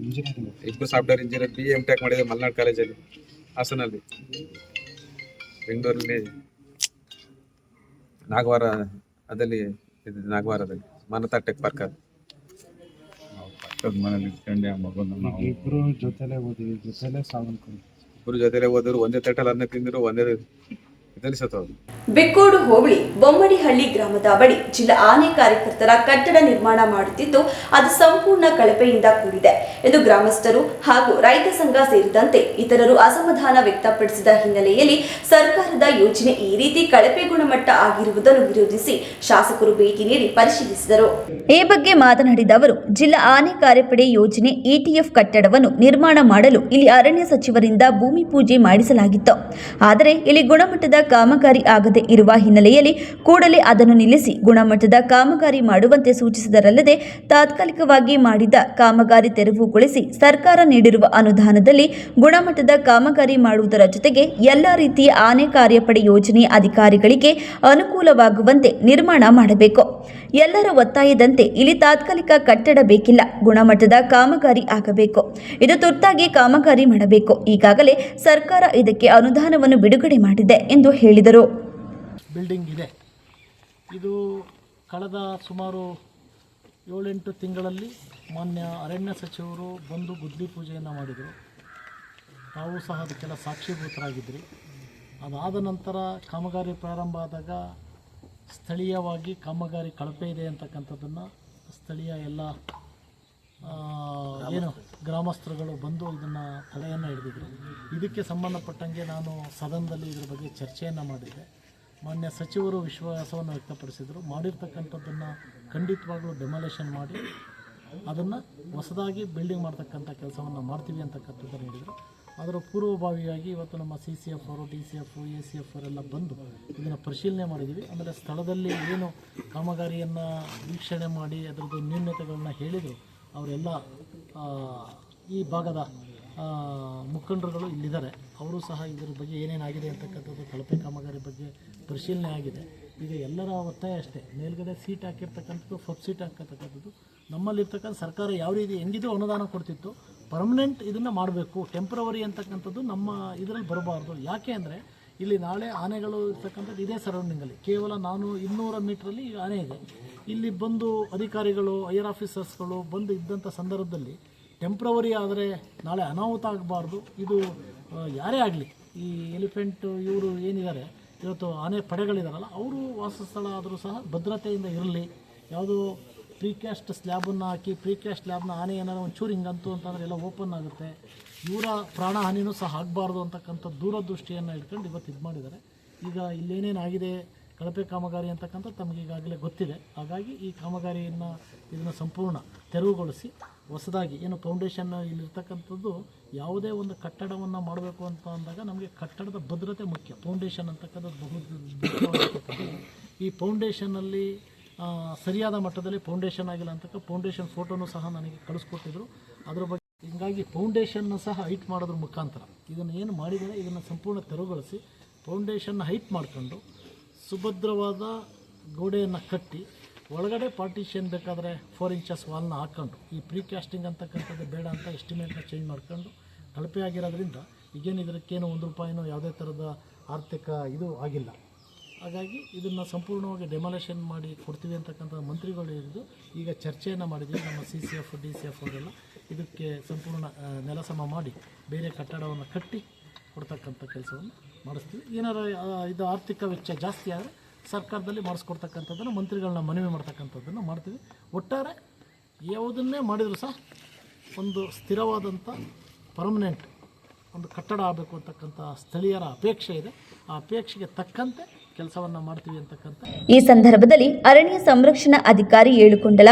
ಇಂಜಿನಿಯರಿಂಗ್. ಇಬ್ರು ಸಾಫ್ಟ್ವೇರ್ ಇಂಜಿನಿಯರ್, BA M.Tech ಮಾಡಿದ್ರು ಮಲ್ನಾಡ್ ಕಾಲೇಜಲ್ಲಿ, ಹಾಸನಲ್ಲಿ. ಬೆಂಗಳೂರಲ್ಲಿ ನಾಗವಾರದಲ್ಲಿ ಮಾನತಾ ಟೆಕ್ ಪಾರ್ಕ್ ಅದು. ಇಬ್ರು ಜೊತೆಲೆ ಓದಿ, ಜೊತೆಲೆ ಸಾವನ್ಕೊಂಡು. ಇಬ್ರು ಜೊತೆಲೆ ಹೋದ್ರು, ಒಂದೇ ತಟ್ಟಲ್ಲಿ ಅನ್ನ ತಿಂದ್ರು, ಒಂದೇ ಇದರಲ್ಲಿ ಸತ್ತೋದ್ರು. ಬೆಕ್ಕೋಡು ಹೋಬಳಿ ಬೊಮ್ಮಡಿಹಳ್ಳಿ ಗ್ರಾಮದ ಬಳಿ ಜಿಲ್ಲಾ ಆನೆ ಕಾರ್ಯಕರ್ತರ ಕಟ್ಟಡ ನಿರ್ಮಾಣ ಮಾಡುತ್ತಿದ್ದು ಅದು ಸಂಪೂರ್ಣ ಕಳಪೆಯಿಂದ ಕೂಡಿದೆ ಎಂದು ಗ್ರಾಮಸ್ಥರು ಹಾಗೂ ರೈತ ಸಂಘ ಸೇರಿದಂತೆ ಇತರರು ಅಸಮಾಧಾನ ವ್ಯಕ್ತಪಡಿಸಿದ ಹಿನ್ನೆಲೆಯಲ್ಲಿ ಸರ್ಕಾರದ ಯೋಜನೆ ಈ ರೀತಿ ಕಳಪೆ ಗುಣಮಟ್ಟ ಆಗಿರುವುದನ್ನು ವಿರೋಧಿಸಿ ಶಾಸಕರು ಭೇಟಿ ನೀಡಿ ಪರಿಶೀಲಿಸಿದರು. ಈ ಬಗ್ಗೆ ಮಾತನಾಡಿದ ಅವರು, ಜಿಲ್ಲಾ ಆನೆ ಕಾರ್ಯಪಡೆ ಯೋಜನೆ ETF ಕಟ್ಟಡವನ್ನು ನಿರ್ಮಾಣ ಮಾಡಲು ಇಲ್ಲಿ ಅರಣ್ಯ ಸಚಿವರಿಂದ ಭೂಮಿ ಪೂಜೆ ಮಾಡಿಸಲಾಗಿತ್ತು. ಆದರೆ ಇಲ್ಲಿ ಗುಣಮಟ್ಟದ ಕಾಮಗಾರಿ ಆಗದೆ ಇರುವ ಹಿನ್ನೆಲೆಯಲ್ಲಿ ಕೂಡಲೇ ಅದನ್ನು ನಿಲ್ಲಿಸಿ ಗುಣಮಟ್ಟದ ಕಾಮಗಾರಿ ಮಾಡುವಂತೆ ಸೂಚಿಸಿದರಲ್ಲದೆ ತಾತ್ಕಾಲಿಕವಾಗಿ ಮಾಡಿದ ಕಾಮಗಾರಿ ತೆರವುಗೊಳಿಸಿ ಸರ್ಕಾರ ನೀಡಿರುವ ಅನುದಾನದಲ್ಲಿ ಗುಣಮಟ್ಟದ ಕಾಮಗಾರಿ ಮಾಡುವುದರ ಜೊತೆಗೆ ಎಲ್ಲ ರೀತಿಯ ಆನೆ ಕಾರ್ಯಪಡೆ ಯೋಜನೆಯ ಅಧಿಕಾರಿಗಳಿಗೆ ಅನುಕೂಲವಾಗುವಂತೆ ನಿರ್ಮಾಣ ಮಾಡಬೇಕು. ಎಲ್ಲರ ಒತ್ತಾಯದಂತೆ ಇಲ್ಲಿ ತಾತ್ಕಾಲಿಕ ಕಟ್ಟಡ ಬೇಕಿಲ್ಲ, ಗುಣಮಟ್ಟದ ಕಾಮಗಾರಿ ಆಗಬೇಕು. ಇದು ತುರ್ತಾಗಿ ಕಾಮಗಾರಿ ಮಾಡಬೇಕು. ಈಗಾಗಲೇ ಸರ್ಕಾರ ಇದಕ್ಕೆ ಅನುದಾನವನ್ನು ಬಿಡುಗಡೆ ಮಾಡಿದೆ ಎಂದು ಹೇಳಿದರು. ಬಿಲ್ಡಿಂಗ್ ಇದೆ. ಇದು ಕಳೆದ ಸುಮಾರು 7-8 ತಿಂಗಳಲ್ಲಿ ಮಾನ್ಯ ಅರಣ್ಯ ಸಚಿವರು ಬಂದು ಗುದ್ಲಿ ಪೂಜೆಯನ್ನು ಮಾಡಿದರು. ತಾವು ಸಹ ಅದಕ್ಕೆಲ್ಲ ಸಾಕ್ಷೀಭೂತರಾಗಿದ್ದರು. ಅದಾದ ನಂತರ ಕಾಮಗಾರಿ ಪ್ರಾರಂಭ ಆದಾಗ ಸ್ಥಳೀಯವಾಗಿ ಕಾಮಗಾರಿ ಕಳಪೆ ಇದೆ ಅಂತಕ್ಕಂಥದ್ದನ್ನು ಸ್ಥಳೀಯ ಎಲ್ಲ ಗ್ರಾಮಸ್ಥರುಗಳು ಬಂದು ಇದನ್ನು ತಡೆಯನ್ನು ಹಿಡಿದಿದ್ರು. ಇದಕ್ಕೆ ಸಂಬಂಧಪಟ್ಟಂಗೆ ನಾನು ಸದನದಲ್ಲಿ ಇದರ ಬಗ್ಗೆ ಚರ್ಚೆಯನ್ನು ಮಾಡಿದ್ದೆ. ಮಾನ್ಯ ಸಚಿವರು ವಿಶ್ವಾಸವನ್ನು ವ್ಯಕ್ತಪಡಿಸಿದರು. ಮಾಡಿರ್ತಕ್ಕಂಥದ್ದನ್ನು ಖಂಡಿತವಾಗ್ಲೂ ಡೆಮಾಲೇಷನ್ ಮಾಡಿ ಅದನ್ನು ಹೊಸದಾಗಿ ಬಿಲ್ಡಿಂಗ್ ಮಾಡ್ತಕ್ಕಂಥ ಕೆಲಸವನ್ನು ಮಾಡ್ತೀವಿ ಅಂತಕ್ಕಂಥದ್ದನ್ನು ಹೇಳಿದರು. ಅದರ ಪೂರ್ವಭಾವಿಯಾಗಿ ಇವತ್ತು ನಮ್ಮ CCF ಅವರು, DCF, ACF ಅವರೆಲ್ಲ ಬಂದು ಇದನ್ನು ಪರಿಶೀಲನೆ ಮಾಡಿದ್ದೀವಿ. ಆಮೇಲೆ ಸ್ಥಳದಲ್ಲಿ ಏನು ಕಾಮಗಾರಿಯನ್ನು ವೀಕ್ಷಣೆ ಮಾಡಿ ಅದರದ್ದು ನ್ಯೂನತೆಗಳನ್ನ ಹೇಳಿದರು ಅವರೆಲ್ಲ ಈ ಭಾಗದ ಮುಖಂಡರುಗಳು ಇಲ್ಲಿದ್ದಾರೆ. ಅವರು ಸಹ ಇದರ ಬಗ್ಗೆ ಏನೇನಾಗಿದೆ ಅಂತಕ್ಕಂಥದ್ದು ಕಳಪೆ ಕಾಮಗಾರಿ ಬಗ್ಗೆ ಪರಿಶೀಲನೆ ಆಗಿದೆ. ಈಗ ಎಲ್ಲರ ಒತ್ತಾಯ ಅಷ್ಟೇ, ಮೇಲ್ಗಡೆ ಸೀಟ್ ಹಾಕಿರ್ತಕ್ಕಂಥದ್ದು, ಫಬ್ ಸೀಟ್ ಹಾಕಿರ್ತಕ್ಕಂಥದ್ದು. ನಮ್ಮಲ್ಲಿರ್ತಕ್ಕಂಥ ಸರ್ಕಾರ ಯಾವ ರೀತಿ ಹೆಂಗಿದೋ ಅನುದಾನ ಕೊಡ್ತಿತ್ತು, ಪರ್ಮನೆಂಟ್ ಇದನ್ನು ಮಾಡಬೇಕು. ಟೆಂಪ್ರವರಿ ಅಂತಕ್ಕಂಥದ್ದು ನಮ್ಮ ಇದರಲ್ಲಿ ಬರಬಾರ್ದು. ಯಾಕೆ ಅಂದರೆ ಇಲ್ಲಿ ನಾಳೆ ಆನೆಗಳು ಇರ್ತಕ್ಕಂಥದ್ದು ಇದೇ ಸರೌಂಡಿಂಗಲ್ಲಿ ಕೇವಲ 200 ಮೀಟ್ರಲ್ಲಿ ಈ ಆನೆ ಇದೆ. ಇಲ್ಲಿ ಬಂದು ಅಧಿಕಾರಿಗಳು ಹೈಯರ್ ಆಫೀಸರ್ಸ್ಗಳು ಬಂದು ಇದ್ದಂಥ ಸಂದರ್ಭದಲ್ಲಿ ಟೆಂಪ್ರವರಿ ಆದರೆ ನಾಳೆ ಅನಾಹುತ ಆಗಬಾರ್ದು. ಇದು ಯಾರೇ ಆಗಲಿ, ಈ ಎಲಿಫೆಂಟ್ ಇವರು ಏನಿದ್ದಾರೆ ಇವತ್ತು ಆನೆ ಪಡೆಗಳಿದಾರಲ್ಲ, ಅವರು ವಾಸಸ್ಥಳ ಆದರೂ ಸಹ ಭದ್ರತೆಯಿಂದ ಇರಲಿ. ಯಾವುದೋ ಪ್ರೀಕ್ಯಾಸ್ಟ್ ಸ್ಲ್ಯಾಬನ್ನು ಹಾಕಿ ಪ್ರೀಕ್ಯಾಸ್ಟ್ ಸ್ಲ್ಯಾಬ್ನ ಆನೆ ಏನಾದ್ರು ಒಂಚೂರು ಹಿಂಗಂತು ಅಂತಂದರೆ ಎಲ್ಲ ಓಪನ್ ಆಗುತ್ತೆ, ಇವರ ಪ್ರಾಣಹಾನಿನೂ ಸಹ ಆಗಬಾರ್ದು ಅಂತಕ್ಕಂಥ ದೂರದೃಷ್ಟಿಯನ್ನು ಇಟ್ಕೊಂಡು ಇವತ್ತು ಇದು ಮಾಡಿದ್ದಾರೆ. ಈಗ ಇಲ್ಲೇನೇನಾಗಿದೆ ಕಳಪೆ ಕಾಮಗಾರಿ ಅಂತಕ್ಕಂಥ ತಮಗೆ ಈಗಾಗಲೇ ಗೊತ್ತಿದೆ. ಹಾಗಾಗಿ ಈ ಕಾಮಗಾರಿಯನ್ನು ಇದನ್ನು ಸಂಪೂರ್ಣ ತೆರವುಗೊಳಿಸಿ ಹೊಸದಾಗಿ ಏನು ಫೌಂಡೇಶನ್ ಇಲ್ಲಿರ್ತಕ್ಕಂಥದ್ದು, ಯಾವುದೇ ಒಂದು ಕಟ್ಟಡವನ್ನು ಮಾಡಬೇಕು ಅಂತ ಅಂದಾಗ ನಮಗೆ ಕಟ್ಟಡದ ಭದ್ರತೆ ಮುಖ್ಯ. ಫೌಂಡೇಶನ್ ಅಂತಕ್ಕಂಥದ್ದು ಮುಖ್ಯವಾಗಿರ್ತಕ್ಕಂಥದ್ದು. ಈ ಫೌಂಡೇಶನ್ನಲ್ಲಿ ಸರಿಯಾದ ಮಟ್ಟದಲ್ಲಿ ಫೌಂಡೇಶನ್ ಆಗಿಲ್ಲ ಅಂತಕ್ಕ ಫೌಂಡೇಶನ್ ಫೋಟೋನು ಸಹ ನನಗೆ ಕಳಿಸ್ಕೊಟ್ಟಿದ್ರು. ಅದರ ಬಗ್ಗೆ ಹೀಗಾಗಿ ಫೌಂಡೇಶನ್ನ ಸಹ ಹೈಟ್ ಮಾಡೋದ್ರ ಮುಖಾಂತರ ಇದನ್ನು ಏನು ಮಾಡಿದರೆ ಇದನ್ನು ಸಂಪೂರ್ಣ ತೆರವುಗೊಳಿಸಿ ಫೌಂಡೇಶನ್ನ ಹೈಟ್ ಮಾಡಿಕೊಂಡು ಸುಭದ್ರವಾದ ಗೋಡೆಯನ್ನು ಕಟ್ಟಿ ಒಳಗಡೆ ಪಾರ್ಟಿಷನ್ ಬೇಕಾದರೆ 4 ಇಂಚಸ್ ವಾಲ್ನ ಹಾಕ್ಕೊಂಡು, ಈ ಪ್ರೀಕ್ಯಾಸ್ಟಿಂಗ್ ಅಂತಕ್ಕಂಥದ್ದು ಬೇಡ ಅಂತ ಎಸ್ಟಿಮೇಟ್ನ ಚೇಂಜ್ ಮಾಡ್ಕೊಂಡು ಕಳಪೆ ಆಗಿರೋದ್ರಿಂದ ಈಗೇನು ಇದಕ್ಕೇನು 1 ರೂಪಾಯಿನೋ ಯಾವುದೇ ಥರದ ಆರ್ಥಿಕ ಇದು ಆಗಿಲ್ಲ. ಹಾಗಾಗಿ ಇದನ್ನು ಸಂಪೂರ್ಣವಾಗಿ ಡೆಮಾಲೇಷನ್ ಮಾಡಿ ಕೊಡ್ತೀವಿ ಅಂತಕ್ಕಂಥ ಮಂತ್ರಿಗಳು ಹೇಳಿದ್ದು. ಈಗ ಚರ್ಚೆಯನ್ನು ಮಾಡಿದ್ವಿ ನಮ್ಮ CCF DCF ಅವರೆಲ್ಲ ಇದಕ್ಕೆ ಸಂಪೂರ್ಣ ನೆಲಸಮ ಮಾಡಿ ಬೇರೆ ಕಟ್ಟಡವನ್ನು ಕಟ್ಟಿ ಕೊಡ್ತಕ್ಕಂಥ ಕೆಲಸವನ್ನು ಮಾಡಿಸ್ತೀವಿ. ಏನಾರು ಇದು ಆರ್ಥಿಕ ವೆಚ್ಚ ಜಾಸ್ತಿ ಆದರೆ ಸರ್ಕಾರದಲ್ಲಿ ಮಾಡಿಸ್ಕೊಡ್ತಕ್ಕಂಥದ್ದನ್ನು ಮಂತ್ರಿಗಳನ್ನ ಮನವಿ ಮಾಡ್ತಕ್ಕಂಥದ್ದನ್ನು ಮಾಡ್ತೀವಿ. ಒಟ್ಟಾರೆ ಯಾವುದನ್ನೇ ಮಾಡಿದರೂ ಸಹ ಒಂದು ಸ್ಥಿರವಾದಂಥ ಪರ್ಮನೆಂಟ್ ಒಂದು ಕಟ್ಟಡ ಆಗಬೇಕು ಅಂತಕ್ಕಂಥ ಸ್ಥಳೀಯರ ಅಪೇಕ್ಷೆ ಇದೆ. ಆ ಅಪೇಕ್ಷೆಗೆ ತಕ್ಕಂತೆ ಕೆಲಸವನ್ನು ಮಾಡ್ತೀವಿ ಅಂತಕ್ಕಂಥ. ಈ ಸಂದರ್ಭದಲ್ಲಿ ಅರಣ್ಯ ಸಂರಕ್ಷಣಾ ಅಧಿಕಾರಿ ಏಳುಕೊಂಡಲ,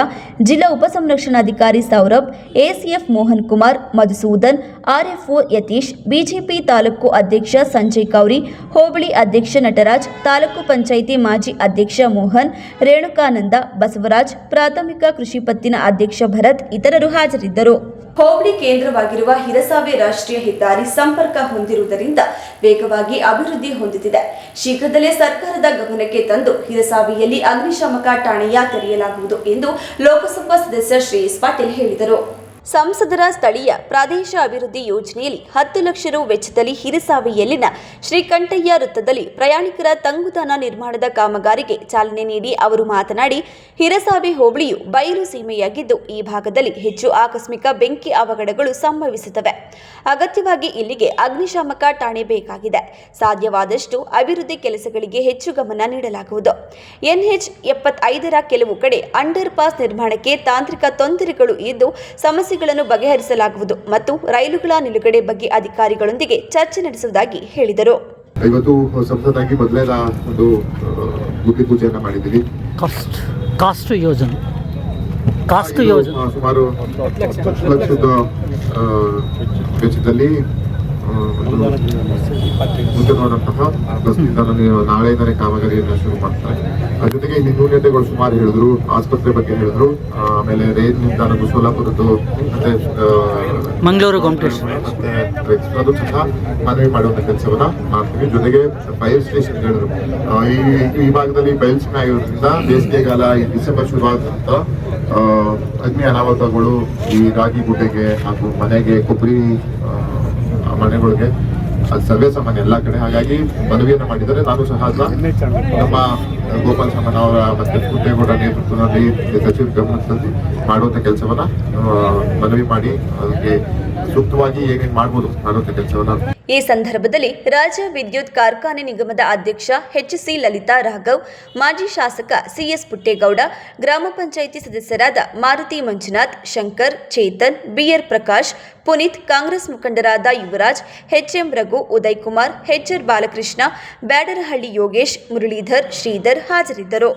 ಜಿಲ್ಲಾ ಉಪಸಂರಕ್ಷಣಾಧಿಕಾರಿ Saurabh, ACF Mohan Kumar, Madhusudan, RFO Yatish, BJP ತಾಲೂಕು ಅಧ್ಯಕ್ಷ ಸಂಜಯ್ ಕೌರಿ, ಹೋಬಳಿ ಅಧ್ಯಕ್ಷ ನಟರಾಜ್, ತಾಲೂಕು ಪಂಚಾಯಿತಿ ಮಾಜಿ ಅಧ್ಯಕ್ಷ ಮೋಹನ್, ರೇಣುಕಾನಂದ, ಬಸವರಾಜ್, ಪ್ರಾಥಮಿಕ ಕೃಷಿ ಪತ್ತಿನ ಅಧ್ಯಕ್ಷ ಭರತ್ ಇತರರು ಹಾಜರಿದ್ದರು. ಹೋಬಳಿ ಕೇಂದ್ರವಾಗಿರುವ ಹಿರಸಾವೆ ರಾಷ್ಟ್ರೀಯ ಹೆದ್ದಾರಿ ಸಂಪರ್ಕ ಹೊಂದಿರುವುದರಿಂದ ವೇಗವಾಗಿ ಅಭಿವೃದ್ಧಿ ಹೊಂದುತ್ತಿದೆ. ಶೀಘ್ರದಲ್ಲೇ ಸರ್ಕಾರದ ಗಮನಕ್ಕೆ ತಂದು ಹಿರಸಾವೆಯಲ್ಲಿ ಅಗ್ನಿಶಾಮಕ ಠಾಣೆಯ ತೆರೆಯಲಾಗುವುದು ಎಂದು ಲೋಕಸಭಾ ಸದಸ್ಯ ಶ್ರೇಯಸ್ ಪಾಟೀಲ್ ಹೇಳಿದರು. ಸಂಸದರ ಸ್ಥಳೀಯ ಪ್ರಾದೇಶ ಅಭಿವೃದ್ಧಿ ಯೋಜನೆಯಲ್ಲಿ 10 ಲಕ್ಷ ರು ವೆಚ್ಚದಲ್ಲಿ ಹಿರಸಾವೆಯಲ್ಲಿನ ಶ್ರೀಕಂಠಯ್ಯ ವೃತ್ತದಲ್ಲಿ ಪ್ರಯಾಣಿಕರ ತಂಗುದಾಣ ನಿರ್ಮಾಣದ ಕಾಮಗಾರಿಗೆ ಚಾಲನೆ ನೀಡಿ ಅವರು ಮಾತನಾಡಿ, ಹಿರಸಾವೆ ಹೋಬಳಿಯು ಬಯಲು ಸೀಮೆಯಾಗಿದ್ದು ಈ ಭಾಗದಲ್ಲಿ ಹೆಚ್ಚು ಆಕಸ್ಮಿಕ ಬೆಂಕಿ ಅವಘಡಗಳು ಸಂಭವಿಸುತ್ತವೆ. ಅಗತ್ಯವಾಗಿ ಇಲ್ಲಿಗೆ ಅಗ್ನಿಶಾಮಕ ಠಾಣೆ ಬೇಕಾಗಿದೆ. ಸಾಧ್ಯವಾದಷ್ಟು ಅಭಿವೃದ್ಧಿ ಕೆಲಸಗಳಿಗೆ ಹೆಚ್ಚು ಗಮನ ನೀಡಲಾಗುವುದು. NH 75ರ ಕೆಲವು ಕಡೆ ಅಂಡರ್ ಪಾಸ್ ನಿರ್ಮಾಣಕ್ಕೆ ತಾಂತ್ರಿಕ ತೊಂದರೆಗಳು ಇದ್ದು ಸಮಸ್ಯೆಗಳನ್ನು ಬಗೆಹರಿಸಲಾಗುವುದು ಮತ್ತು ರೈಲುಗಳ ನಿಲುಗಡೆ ಬಗ್ಗೆ ಅಧಿಕಾರಿಗಳೊಂದಿಗೆ ಚರ್ಚೆ ನಡೆಸುವುದಾಗಿ ಹೇಳಿದರು. ಇವತ್ತು ಸಂಸದಾಗಿ ಮೊದಲೇದ ಒಂದು ಗುದ್ದಿ ಪೂಜೆಯನ್ನು ಮಾಡಿದ್ದೀವಿ. ಕಾಸ್ಟ್ ಯೋಜನೆ ಸುಮಾರು 10 ಲಕ್ಷದ ವೆಚ್ಚದಲ್ಲಿ ಮುಂಚಿತವಾದಂತಹ ಬಸ್ ನಿಲ್ದಾಣ ನಾಳೆಯಿಂದಲೇ ಕಾಮಗಾರಿಯನ್ನು ಶುರು ಮಾಡ್ತಾರೆ. ಅದ್ರ ಜೊತೆಗೆ ಇಲ್ಲಿ ನ್ಯೂನತೆಗಳು ಸುಮಾರು ಹೇಳಿದ್ರು, ಆಸ್ಪತ್ರೆ ಬಗ್ಗೆ ಹೇಳಿದ್ರು, ಆಮೇಲೆ ರೈಲು ನಿಲ್ದಾಣದ್ದು ಸೋಲಾಪುರದ್ದು ಮತ್ತೆ ಮಂಗಳೂರು ಮತ್ತೆ ಅದು ಸಹ ಮನವಿ ಮಾಡುವಂತ ಕೆಲಸವನ್ನ ಮಾಡ್ತೀವಿ. ಜೊತೆಗೆ ಫೈರ್ ಸ್ಟೇಷನ್ ಹೇಳಿದ್ರು, ಈ ಭಾಗದಲ್ಲಿ ಬಯಲ್ಸೀಮೆ ಆಗಿರೋದ್ರಿಂದ ಬೇಸಿಗೆಗಾಲ ಈ ಡಿಸೆಂಬರ್ ಶುರುವಾದಂತ ಅಗ್ನಿ ಅನಾಹುತಗಳು ಈ ರಾಗಿ ಗುಡ್ಡೆಗೆ ಹಾಗೂ ಮನೆಗೆ ಕೊಬ್ಬರಿ ಮನೆಗಳಿಗೆ ಅದು ಸರ್ವೇ ಸಾಮಾನ್ಯ ಎಲ್ಲ ಕಡೆ. ಹಾಗಾಗಿ ಮನವಿಯನ್ನು ಮಾಡಿದರೆ ನಾನು ಸಹ ನಮ್ಮ ಗೋಪಾಲ ಸಾಮಾನ್ ಅವರ ಮತ್ತೆ ಪುಟ್ಟೇಗೌಡ ನೇತೃತ್ವದಲ್ಲಿ ಸಚಿವರ ಗಮನದಲ್ಲಿ ಮಾಡುವಂತ ಕೆಲಸವನ್ನ ಮನವಿ ಮಾಡಿ ಅದಕ್ಕೆ ಸೂಕ್ತವಾಗಿ ಏನೇನು ಮಾಡ್ಬೋದು ಮಾಡುವಂತ ಕೆಲಸವನ್ನ. ಈ ಸಂದರ್ಭದಲ್ಲಿ ರಾಜ್ಯ ವಿದ್ಯುತ್ ಕಾರ್ಖಾನೆ ನಿಗಮದ ಅಧ್ಯಕ್ಷ HC ಲಲಿತಾ ರಾಘವ್, ಮಾಜಿ ಶಾಸಕ CS ಪುಟ್ಟೇಗೌಡ, ಗ್ರಾಮ ಪಂಚಾಯಿತಿ ಸದಸ್ಯರಾದ ಮಾರುತಿ ಮಂಜುನಾಥ್, ಶಂಕರ್, ಚೇತನ್, BR ಪ್ರಕಾಶ್, ಪುನೀತ್, ಕಾಂಗ್ರೆಸ್ ಮುಖಂಡರಾದ ಯುವರಾಜ್, HM ರಘು, ಉದಯ್ ಕುಮಾರ್, HR ಬಾಲಕೃಷ್ಣ, ಬ್ಯಾಡರಹಳ್ಳಿ ಯೋಗೇಶ್, ಮುರಳೀಧರ್, ಶ್ರೀಧರ್ ಹಾಜರಿದ್ದರು.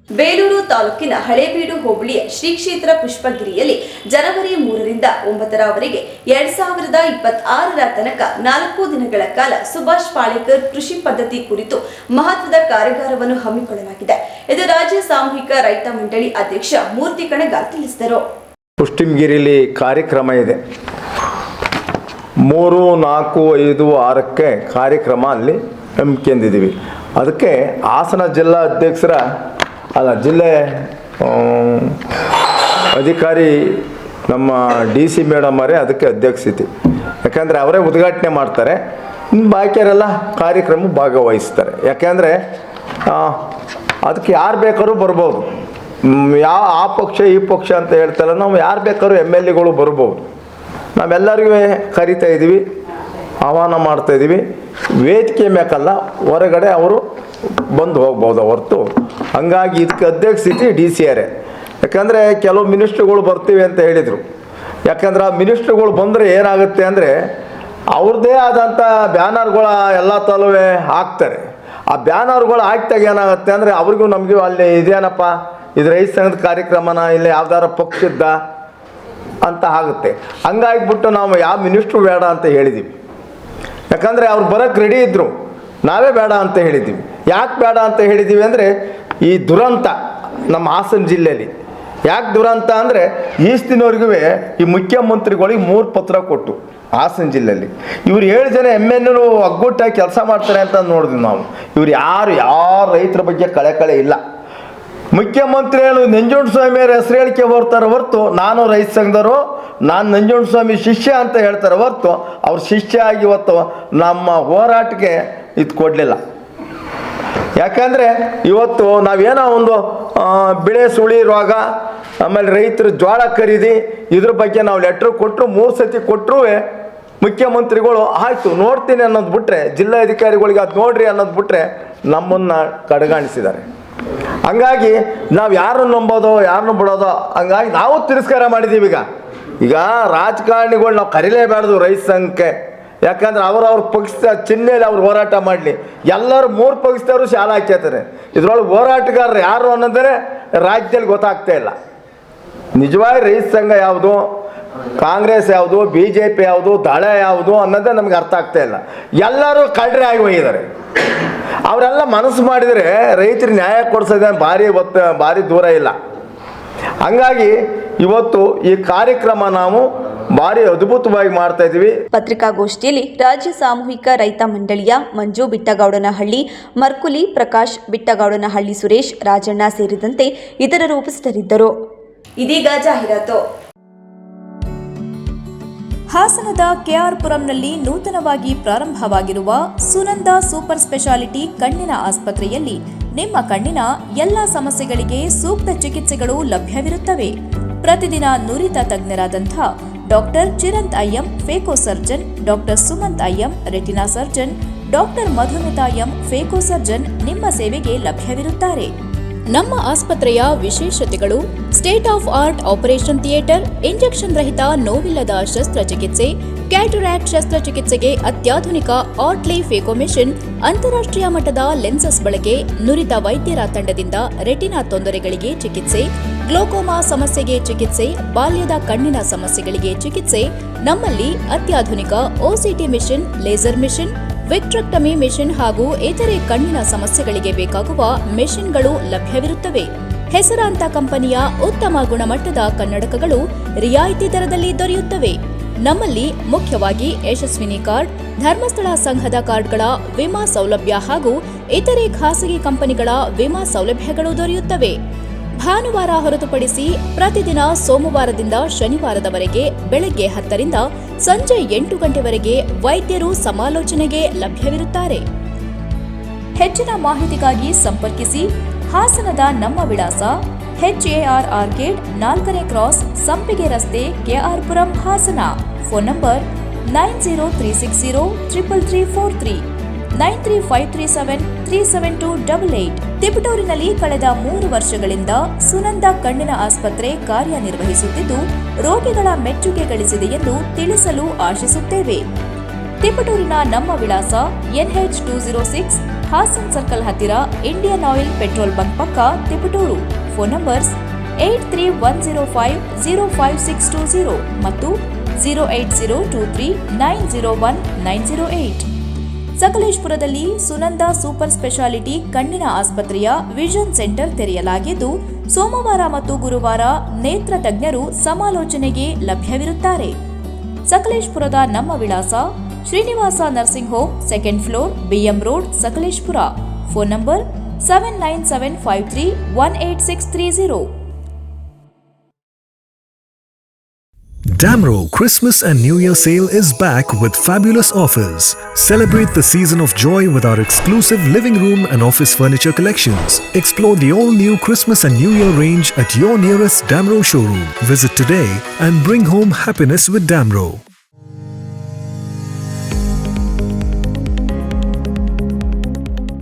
ಬೇಲೂರು ತಾಲೂಕಿನ ಹಳೇಬೀಡು ಹೋಬಳಿಯ ಶ್ರೀ ಕ್ಷೇತ್ರ ಪುಷ್ಪಗಿರಿಯಲ್ಲಿ ಜನವರಿ 3 ರಿಂದ 9ರವರೆಗೆ 2026ರ ತನಕ 4 ದಿನಗಳ ಕಾಲ ಸುಭಾಷ್ ಪಾಳೇಕರ್ ಕೃಷಿ ಪದ್ಧತಿ ಕುರಿತು ಮಹತ್ವದ ಕಾರ್ಯಾಗಾರವನ್ನು ಹಮ್ಮಿಕೊಳ್ಳಲಾಗಿದೆ. ಇದು ರಾಜ್ಯ ಸಾಮೂಹಿಕ ರೈತ ಮಂಡಳಿ ಅಧ್ಯಕ್ಷ ಮೂರ್ತಿ ಕಣಗಾಲ್ ತಿಳಿಸಿದರು. ಪುಷ್ಪಗಿರಿಯಲ್ಲಿ ಕಾರ್ಯಕ್ರಮ ಇದೆ. 3, 4, 5, 6ಕ್ಕೆ ಕಾರ್ಯಕ್ರಮ ಅಲ್ಲಿ ಹಮ್ಮಿಕೊಂಡಿದ್ದೀವಿ. ಅದಕ್ಕೆ ಹಾಸನ ಜಿಲ್ಲಾ ಅಧ್ಯಕ್ಷರ ಜಿಲ್ಲೆ ಅಧಿಕಾರಿ ನಮ್ಮ DC ಮೇಡಮ್ ಅವರೇ ಅದಕ್ಕೆ ಅಧ್ಯಕ್ಷತೆ. ಯಾಕಂದರೆ ಅವರೇ ಉದ್ಘಾಟನೆ ಮಾಡ್ತಾರೆ. ಬಾಕಿಯವರೆಲ್ಲ ಕಾರ್ಯಕ್ರಮ ಭಾಗವಹಿಸ್ತಾರೆ. ಯಾಕೆಂದರೆ ಅದಕ್ಕೆ ಯಾರು ಬೇಕಾದ್ರೂ ಬರ್ಬೋದು. ಆ ಪಕ್ಷ ಈ ಪಕ್ಷ ಅಂತ ಹೇಳ್ತಾರೆ, ನಾವು ಯಾರು ಬೇಕಾದ್ರೂ MLAಗಳು ಬರ್ಬೋದು. ನಾವೆಲ್ಲರಿಗೂ ಕರಿತಾ ಇದ್ದೀವಿ, ಆಹ್ವಾನ ಮಾಡ್ತಾಯಿದ್ದೀವಿ. ವೇದಿಕೆ ಮೇಕಲ್ಲ, ಹೊರಗಡೆ ಅವರು ಬಂದು ಹೋಗ್ಬೋದು ಹೊರತು. ಹಂಗಾಗಿ ಇದಕ್ಕೆ ಅಧ್ಯಕ್ಷತೆ DCRೇ. ಯಾಕಂದರೆ ಕೆಲವು ಮಿನಿಸ್ಟ್ರುಗಳು ಬರ್ತೀವಿ ಅಂತ ಹೇಳಿದರು. ಯಾಕಂದ್ರೆ ಆ ಮಿನಿಸ್ಟ್ರುಗಳು ಬಂದರೆ ಏನಾಗುತ್ತೆ ಅಂದರೆ ಅವ್ರದ್ದೇ ಆದಂಥ ಬ್ಯಾನರ್ಗಳ ಎಲ್ಲ ತಲುವೆ ಹಾಕ್ತಾರೆ. ಆ ಬ್ಯಾನರ್ಗಳು ಹಾಕ್ದಾಗ ಏನಾಗುತ್ತೆ ಅಂದರೆ ಅವ್ರಿಗೂ ನಮಗೂ ಅಲ್ಲಿ ಇದೇನಪ್ಪ ಇದು ರೈತ ಸಂಘದ ಕಾರ್ಯಕ್ರಮನ ಇಲ್ಲಿ ಯಾವ್ದಾರ ಪಕ್ಷದ ಅಂತ ಆಗುತ್ತೆ. ಹಂಗಾಗಿಬಿಟ್ಟು ನಾವು ಯಾವ ಮಿನಿಸ್ಟ್ರು ಬೇಡ ಅಂತ ಹೇಳಿದ್ದೀವಿ. ಯಾಕಂದರೆ ಅವ್ರು ಬರೋಕ್ಕೆ ರೆಡಿ ಇದ್ದರು, ನಾವೇ ಬೇಡ ಅಂತ ಹೇಳಿದ್ದೀವಿ. ಯಾಕೆ ಬೇಡ ಅಂತ ಹೇಳಿದ್ದೀವಿ ಅಂದರೆ ಈ ದುರಂತ ನಮ್ಮ ಹಾಸನ ಜಿಲ್ಲೆಯಲ್ಲಿ ಯಾಕೆ ದುರಂತ ಅಂದರೆ ಈಸ್ತಿನವ್ರಿಗೂ ಈ ಮುಖ್ಯಮಂತ್ರಿಗಳಿಗೆ 3 ಪತ್ರ ಕೊಟ್ಟು ಹಾಸನ ಜಿಲ್ಲೆಯಲ್ಲಿ ಇವ್ರು 7 ಜನ MLAನು ಒಗ್ಗೂಟಾಗಿ ಕೆಲಸ ಮಾಡ್ತಾರೆ ಅಂತ ನೋಡಿದ್ವಿ ನಾವು. ಇವ್ರು ಯಾರು ರೈತರ ಬಗ್ಗೆ ಕಳೆ ಇಲ್ಲ. ಮುಖ್ಯಮಂತ್ರಿಗಳು ನಂಜುಂಡಸ್ವಾಮಿಯವ್ರ ಹೆಸರು ಹೇಳಿಕೆ ಬರ್ತಾರೆ ಹೊರತು ನಾನು ರೈತ ಸಂಘದವರು, ನಾನು ನಂಜುಂಡಸ್ವಾಮಿ ಶಿಷ್ಯ ಅಂತ ಹೇಳ್ತಾರೆ ಹೊರತು ಅವ್ರ ಶಿಷ್ಯ ಆಗಿ ಇವತ್ತು ನಮ್ಮ ಹೋರಾಟಕ್ಕೆ ಇದು ಕೊಡಲಿಲ್ಲ. ಯಾಕಂದರೆ ಇವತ್ತು ನಾವೇನೋ ಒಂದು ಬೆಳೆ ಸುಳಿ ರೋಗ, ಆಮೇಲೆ ರೈತರು ಜೋಳ ಖರೀದಿ ಇದ್ರ ಬಗ್ಗೆ ನಾವು ಲೆಟ್ರ್ ಕೊಟ್ಟರು, 3 ಸತಿ ಕೊಟ್ಟರು ಮುಖ್ಯಮಂತ್ರಿಗಳು ಆಯಿತು ನೋಡ್ತೀನಿ ಅನ್ನೋದು ಬಿಟ್ಟರೆ, ಜಿಲ್ಲಾಧಿಕಾರಿಗಳಿಗೆ ಅದು ನೋಡ್ರಿ ಅನ್ನೋದು ಬಿಟ್ಟರೆ ನಮ್ಮನ್ನು ಕಡೆಗಾಣಿಸಿದ್ದಾರೆ. ಹಂಗಾಗಿ ನಾವು ಯಾರನ್ನು ನಂಬೋದು ಯಾರನ್ನು ಬಿಡೋದು, ಹಂಗಾಗಿ ನಾವು ತಿರಸ್ಕಾರ ಮಾಡಿದ್ದೀವಿ. ಈಗ ರಾಜಕಾರಣಿಗಳು ನಾವು ಕರೀಲೇಬಾರ್ದು ರೈತ ಸಂಘಕ್ಕೆ. ಯಾಕಂದ್ರೆ ಅವ್ರವ್ರ ಪಕ್ಷದ ಚಿಹ್ನೆಯಲ್ಲಿ ಅವ್ರು ಹೋರಾಟ ಮಾಡಲಿ. ಎಲ್ಲರೂ 3 ಪಕ್ಷದವರು ಶಾಲೆ ಹಾಕ್ತಾರೆ. ಇದ್ರೊಳಗೆ ಹೋರಾಟಗಾರರು ಯಾರು ಅನ್ನೋದೇ ರಾಜ್ಯದಲ್ಲಿ ಗೊತ್ತಾಗ್ತಾ ಇಲ್ಲ. ನಿಜವಾಗಿ ರೈತ ಸಂಘ ಯಾವುದು, ಕಾಂಗ್ರೆಸ್ ಯಾವುದು, BJP ಯಾವುದು, ದಳ ಯಾವುದು ಅನ್ನೋದೇ ನಮ್ಗೆ ಅರ್ಥ ಆಗ್ತಾ ಇಲ್ಲ. ಎಲ್ಲರೂ ಕಳ್ಳರೇ ಆಗಿ ಹೋಗಿದ್ದಾರೆ. ಅವರೆಲ್ಲ ಮನಸ್ಸು ಮಾಡಿದರೆ ರೈತರಿಗೆ ನ್ಯಾಯ ಕೊಡಿಸೋದೇ ಭಾರಿ ದೂರ ಇಲ್ಲ. ಹಂಗಾಗಿ ಇವತ್ತು ಈ ಕಾರ್ಯಕ್ರಮ ನಾವು ಭಾರಿ ಅದ್ಭುತವಾಗಿ ಮಾಡ್ತಾ ಇದ್ದೀವಿ. ಪತ್ರಿಕಾಗೋಷ್ಠಿಯಲ್ಲಿ ರಾಜ್ಯ ಸಾಮೂಹಿಕ ರೈತ ಮಂಡಳಿಯ ಮಂಜು ಬಿಟ್ಟಗೌಡನಹಳ್ಳಿ, ಮರ್ಕುಲಿ ಪ್ರಕಾಶ್ ಬಿಟ್ಟಗೌಡನಹಳ್ಳಿ, ಸುರೇಶ್ ರಾಜಣ್ಣ ಸೇರಿದಂತೆ ಇತರರು ಉಪಸ್ಥಿತರಿದ್ದರು. ಇದೀಗ ಜಾಹೀರಾತು. ಹಾಸನದ ಕೆಆರ್ಪುರಂನಲ್ಲಿ ನೂತನವಾಗಿ ಪ್ರಾರಂಭವಾಗಿರುವ ಸುನಂದ ಸೂಪರ್ ಸ್ಪೆಷಾಲಿಟಿ ಕಣ್ಣಿನ ಆಸ್ಪತ್ರೆಯಲ್ಲಿ ನಿಮ್ಮ ಕಣ್ಣಿನ ಎಲ್ಲ ಸಮಸ್ಯೆಗಳಿಗೆ ಸೂಕ್ತ ಚಿಕಿತ್ಸೆಗಳು ಲಭ್ಯವಿರುತ್ತವೆ. ಪ್ರತಿದಿನ ನುರಿತ ತಜ್ಞರಾದಂಥ doctor Chiranth IM phaco surgeon, doctor Sumanth IM retina surgeon, doctor Madhumita M phaco surgeon ನಿಮ್ಮ ಸೇವೆಗೆ ಲಭ್ಯವಿರುತ್ತಾರೆ. ನಮ್ಮ ಆಸ್ಪತ್ರೆಯ ವಿಶೇಷತೆಗಳು: state of art operation theatre, injection ರಹಿತ ನೋವಿಲ್ಲದ ಶಸ್ತ್ರಚಿಕಿತ್ಸೆ, ಕ್ಯಾಟರಾಕ್ಟ್ ಶಸ್ತ್ರಚಿಕಿತ್ಸೆಗೆ ಅತ್ಯಾಧುನಿಕ ಆರ್ಟ್ಲಿ ಫೇಕೋ ಮೆಷಿನ್, ಅಂತಾರಾಷ್ಟ್ರೀಯ ಮಟ್ಟದ ಲೆನ್ಸಸ್ ಬಳಕೆ, ನುರಿತ ವೈದ್ಯರ ತಂಡದಿಂದ ರೆಟಿನಾ ತೊಂದರೆಗಳಿಗೆ ಚಿಕಿತ್ಸೆ, ಗ್ಲೋಕೋಮಾ ಸಮಸ್ಯೆಗೆ ಚಿಕಿತ್ಸೆ, ಬಾಲ್ಯದ ಕಣ್ಣಿನ ಸಮಸ್ಯೆಗಳಿಗೆ ಚಿಕಿತ್ಸೆ. ನಮ್ಮಲ್ಲಿ ಅತ್ಯಾಧುನಿಕ OCT machine, laser machine, vitrectomy machine ಹಾಗೂ ಇತರೆ ಕಣ್ಣಿನ ಸಮಸ್ಯೆಗಳಿಗೆ ಬೇಕಾಗುವ ಮೆಷಿನ್ಗಳು ಲಭ್ಯವಿರುತ್ತವೆ. ಹೆಸರಾಂತ ಕಂಪನಿಯ ಉತ್ತಮ ಗುಣಮಟ್ಟದ ಕನ್ನಡಕಗಳು ರಿಯಾಯಿತಿ ದರದಲ್ಲಿ ದೊರೆಯುತ್ತವೆ. ನಮ್ಮಲ್ಲಿ ಮುಖ್ಯವಾಗಿ ಯಶಸ್ವಿನಿ ಕಾರ್ಡ್, ಧರ್ಮಸ್ಥಳ ಸಂಘದ ಕಾರ್ಡ್ಗಳ ವಿಮಾ ಸೌಲಭ್ಯ ಹಾಗೂ ಇತರೆ ಖಾಸಗಿ ಕಂಪನಿಗಳ ವಿಮಾ ಸೌಲಭ್ಯಗಳು ದೊರೆಯುತ್ತವೆ. ಭಾನುವಾರ ಹೊರತುಪಡಿಸಿ ಪ್ರತಿದಿನ ಸೋಮವಾರದಿಂದ ಶನಿವಾರದವರೆಗೆ ಬೆಳಗ್ಗೆ 10 ರಿಂದ ಸಂಜೆ 8 ಗಂಟೆವರೆಗೆ ವೈದ್ಯರು ಸಮಾಲೋಚನೆಗೆ ಲಭ್ಯವಿರುತ್ತಾರೆ. ಹೆಚ್ಚಿನ ಮಾಹಿತಿಗಾಗಿ ಸಂಪರ್ಕಿಸಿ. ಹಾಸನದ ನಮ್ಮ ವಿಳಾಸ HAR ಆರ್ಕೇಡ್ 4ನೇ ಕ್ರಾಸ್, ಸಂಪಿಗೆ ರಸ್ತೆ, ಕೆಆರ್ಪುರಂ, ಹಾಸನ. Phone number 9036033343, 9353737288. ತಿಪಟೂರಿನಲ್ಲಿ ಕಳೆದ 3 ವರ್ಷಗಳಿಂದ ಸುನಂದ ಕಣ್ಣಿನ ಆಸ್ಪತ್ರೆ ಕಾರ್ಯನಿರ್ವಹಿಸುತ್ತಿದ್ದು ರೋಗಿಗಳ ಮೆಚ್ಚುಗೆ ಗಳಿಸಿದೆ ಎಂದು ತಿಳಿಸಲು ಆಶಿಸುತ್ತೇವೆ. ತಿಪಟೂರಿನ ನಮ್ಮ ವಿಳಾಸ NH 206, ಹಾಸನ್ ಸರ್ಕಲ್ ಹತ್ತಿರ ಇಂಡಿಯನ್ ಆಯಿಲ್ ಪೆಟ್ರೋಲ್ ಬಂಕ್ ಪಕ್ಕ, ತಿಪಟೂರು. ಫೋನ್ ನಂಬರ್ಸ್ 8310505620 ಮತ್ತು 08023901908. ಸಕಲೇಶಪುರದಲ್ಲಿ ಸುನಂದ ಸೂಪರ್ ಸ್ಪೆಷಾಲಿಟಿ ಕಣ್ಣಿನ ಆಸ್ಪತ್ರೆಯ ವಿಷನ್ ಸೆಂಟರ್ ತೆರೆಯಲಾಗಿದ್ದು ಸೋಮವಾರ ಮತ್ತು ಗುರುವಾರ ನೇತ್ರ ತಜ್ಞರು ಸಮಾಲೋಚನೆಗೆ ಲಭ್ಯವಿರುತ್ತಾರೆ. ಸಕಲೇಶಪುರದ ನಮ್ಮ ವಿಳಾಸ Srinivasa nursing home, 2nd floor, BM road, Sakleshpur. Phone number 7975318630. Damro Christmas and New Year sale is back with fabulous offers. Celebrate the season of joy with our exclusive living room and office furniture collections. Explore the all-new Christmas and New Year range at your nearest Damro showroom. Visit today and bring home happiness with Damro.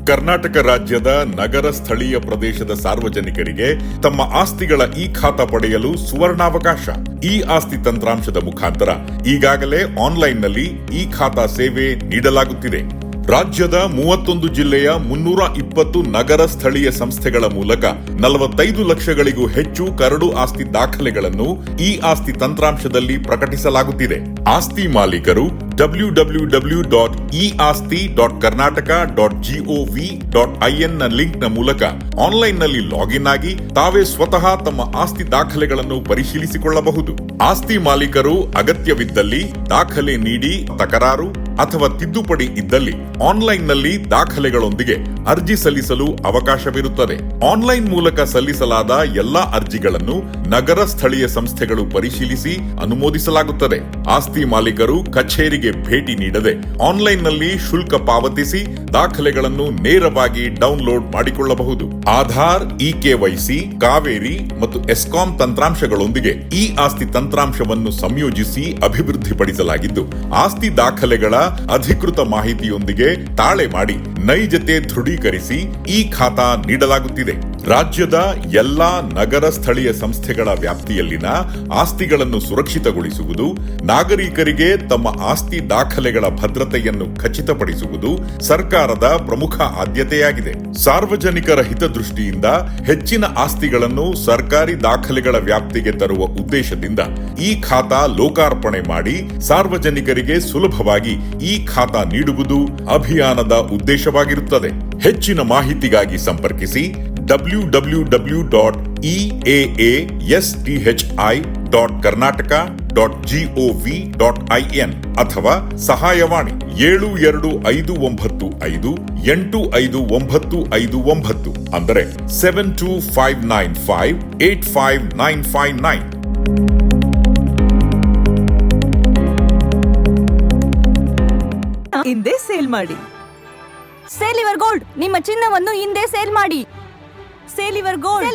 Karnataka ರಾಜ್ಯದ ನಗರ ಸ್ಥಳೀಯ ಪ್ರದೇಶದ ಸಾರ್ವಜನಿಕರಿಗೆ ತಮ್ಮ ಆಸ್ತಿಗಳ ಖಾತಾ ಪಡೆಯಲು ಸುವರ್ಣಾವಕಾಶ. ಆಸ್ತಿ ತಂತ್ರಾಂಶದ ಮುಖಾಂತರ ಈಗಾಗಲೇ ಆನ್ಲೈನ್ನಲ್ಲಿ ಖಾತಾ ಸೇವೆ ನೀಡಲಾಗುತ್ತಿದೆ. ರಾಜ್ಯದ 31 ಜಿಲ್ಲೆಯ 320 ನಗರ ಸ್ಥಳೀಯ ಸಂಸ್ಥೆಗಳ ಮೂಲಕ 45 ಲಕ್ಷಗಳಿಗೂ ಹೆಚ್ಚು ಕರಡು ಆಸ್ತಿ ದಾಖಲೆಗಳನ್ನು ಆಸ್ತಿ ತಂತ್ರಾಂಶದಲ್ಲಿ ಪ್ರಕಟಿಸಲಾಗುತ್ತಿದೆ. ಆಸ್ತಿ ಮಾಲೀಕರು www.easti.karnataka.gov.in ನ ಲಿಂಕ್ ನ ಮೂಲಕ ಆನ್ಲೈನ್ನಲ್ಲಿ ಲಾಗಿನ್ ಆಗಿ ತಾವೇ ಸ್ವತಃ ತಮ್ಮ ಆಸ್ತಿ ದಾಖಲೆಗಳನ್ನು ಪರಿಶೀಲಿಸಿಕೊಳ್ಳಬಹುದು. ಆಸ್ತಿ ಮಾಲೀಕರು ಅಗತ್ಯವಿದ್ದಲ್ಲಿ ದಾಖಲೆ ನೀಡಿ ತಕರಾರು ಅಥವಾ ತಿದ್ದುಪಡಿ ಇದ್ದಲ್ಲಿ ಆನ್ಲೈನ್ನಲ್ಲಿ ದಾಖಲೆಗಳೊಂದಿಗೆ ಅರ್ಜಿ ಸಲ್ಲಿಸಲು ಅವಕಾಶವಿರುತ್ತದೆ. ಆನ್ಲೈನ್ ಮೂಲಕ ಸಲ್ಲಿಸಲಾದ ಎಲ್ಲಾ ಅರ್ಜಿಗಳನ್ನು ನಗರ ಸ್ಥಳೀಯ ಸಂಸ್ಥೆಗಳು ಪರಿಶೀಲಿಸಿ ಅನುಮೋದಿಸಲಾಗುತ್ತದೆ. ಆಸ್ತಿ ಮಾಲೀಕರು ಕಚೇರಿಗೆ ಭೇಟಿ ನೀಡದೆ ಆನ್ಲೈನ್ನಲ್ಲಿ ಶುಲ್ಕ ಪಾವತಿಸಿ ದಾಖಲೆಗಳನ್ನು ನೇರವಾಗಿ ಡೌನ್ಲೋಡ್ ಮಾಡಿಕೊಳ್ಳಬಹುದು. ಆಧಾರ್, ಇಕೆವೈಸಿ, ಕಾವೇರಿ ಮತ್ತು ಎಸ್ಕಾಂ ತಂತ್ರಾಂಶಗಳೊಂದಿಗೆ ಆಸ್ತಿ ತಂತ್ರಾಂಶವನ್ನು ಸಂಯೋಜಿಸಿ ಅಭಿವೃದ್ಧಿಪಡಿಸಲಾಗಿದ್ದು, ಆಸ್ತಿ ದಾಖಲೆಗಳ ಅಧಿಕೃತ ಮಾಹಿತಿಯೊಂದಿಗೆ ತಾಳೆ ಮಾಡಿ ನೈಜತೆ ದೃಢೀಕರಿಸಿ ಖಾತಾ ನೀಡಲಾಗುತ್ತಿದೆ. ರಾಜ್ಯದ ಎಲ್ಲಾ ನಗರ ಸ್ಥಳೀಯ ಸಂಸ್ಥೆಗಳ ವ್ಯಾಪ್ತಿಯಲ್ಲಿನ ಆಸ್ತಿಗಳನ್ನು ಸುರಕ್ಷಿತಗೊಳಿಸುವುದು, ನಾಗರಿಕರಿಗೆ ತಮ್ಮ ಆಸ್ತಿ ದಾಖಲೆಗಳ ಭದ್ರತೆಯನ್ನು ಖಚಿತಪಡಿಸುವುದು ಸರ್ಕಾರದ ಪ್ರಮುಖ ಆದ್ಯತೆಯಾಗಿದೆ. ಸಾರ್ವಜನಿಕರ ಹಿತದೃಷ್ಟಿಯಿಂದ ಹೆಚ್ಚಿನ ಆಸ್ತಿಗಳನ್ನು ಸರ್ಕಾರಿ ದಾಖಲೆಗಳ ವ್ಯಾಪ್ತಿಗೆ ತರುವ ಉದ್ದೇಶದಿಂದ ಖಾತಾ ಲೋಕಾರ್ಪಣೆ ಮಾಡಿ ಸಾರ್ವಜನಿಕರಿಗೆ ಸುಲಭವಾಗಿ ಖಾತಾ ನೀಡುವುದು ಅಭಿಯಾನದ ಉದ್ದೇಶವಾಗಿರುತ್ತದೆ. ಹೆಚ್ಚಿನ ಮಾಹಿತಿಗಾಗಿ ಸಂಪರ್ಕಿಸಿ www.easti.karnataka.gov.in ಅಥವಾ ಸಹಾಯವಾಣಿ 7259585959 ಅಂದರೆ 7259585959. ಹಿಂದೆ ಸೇಲ್ ಮಾಡಿ. ಸೇಲ್ ಯುವರ್ ಗೋಲ್ಡ್, ನಿಮ್ಮ ಚಿನ್ನವನ್ನು ಹಿಂದೆ ಸೇಲ್ ಮಾಡಿ. ಸೇಲ್ ಯುವರ್ ಗೋಲ್ಡ್,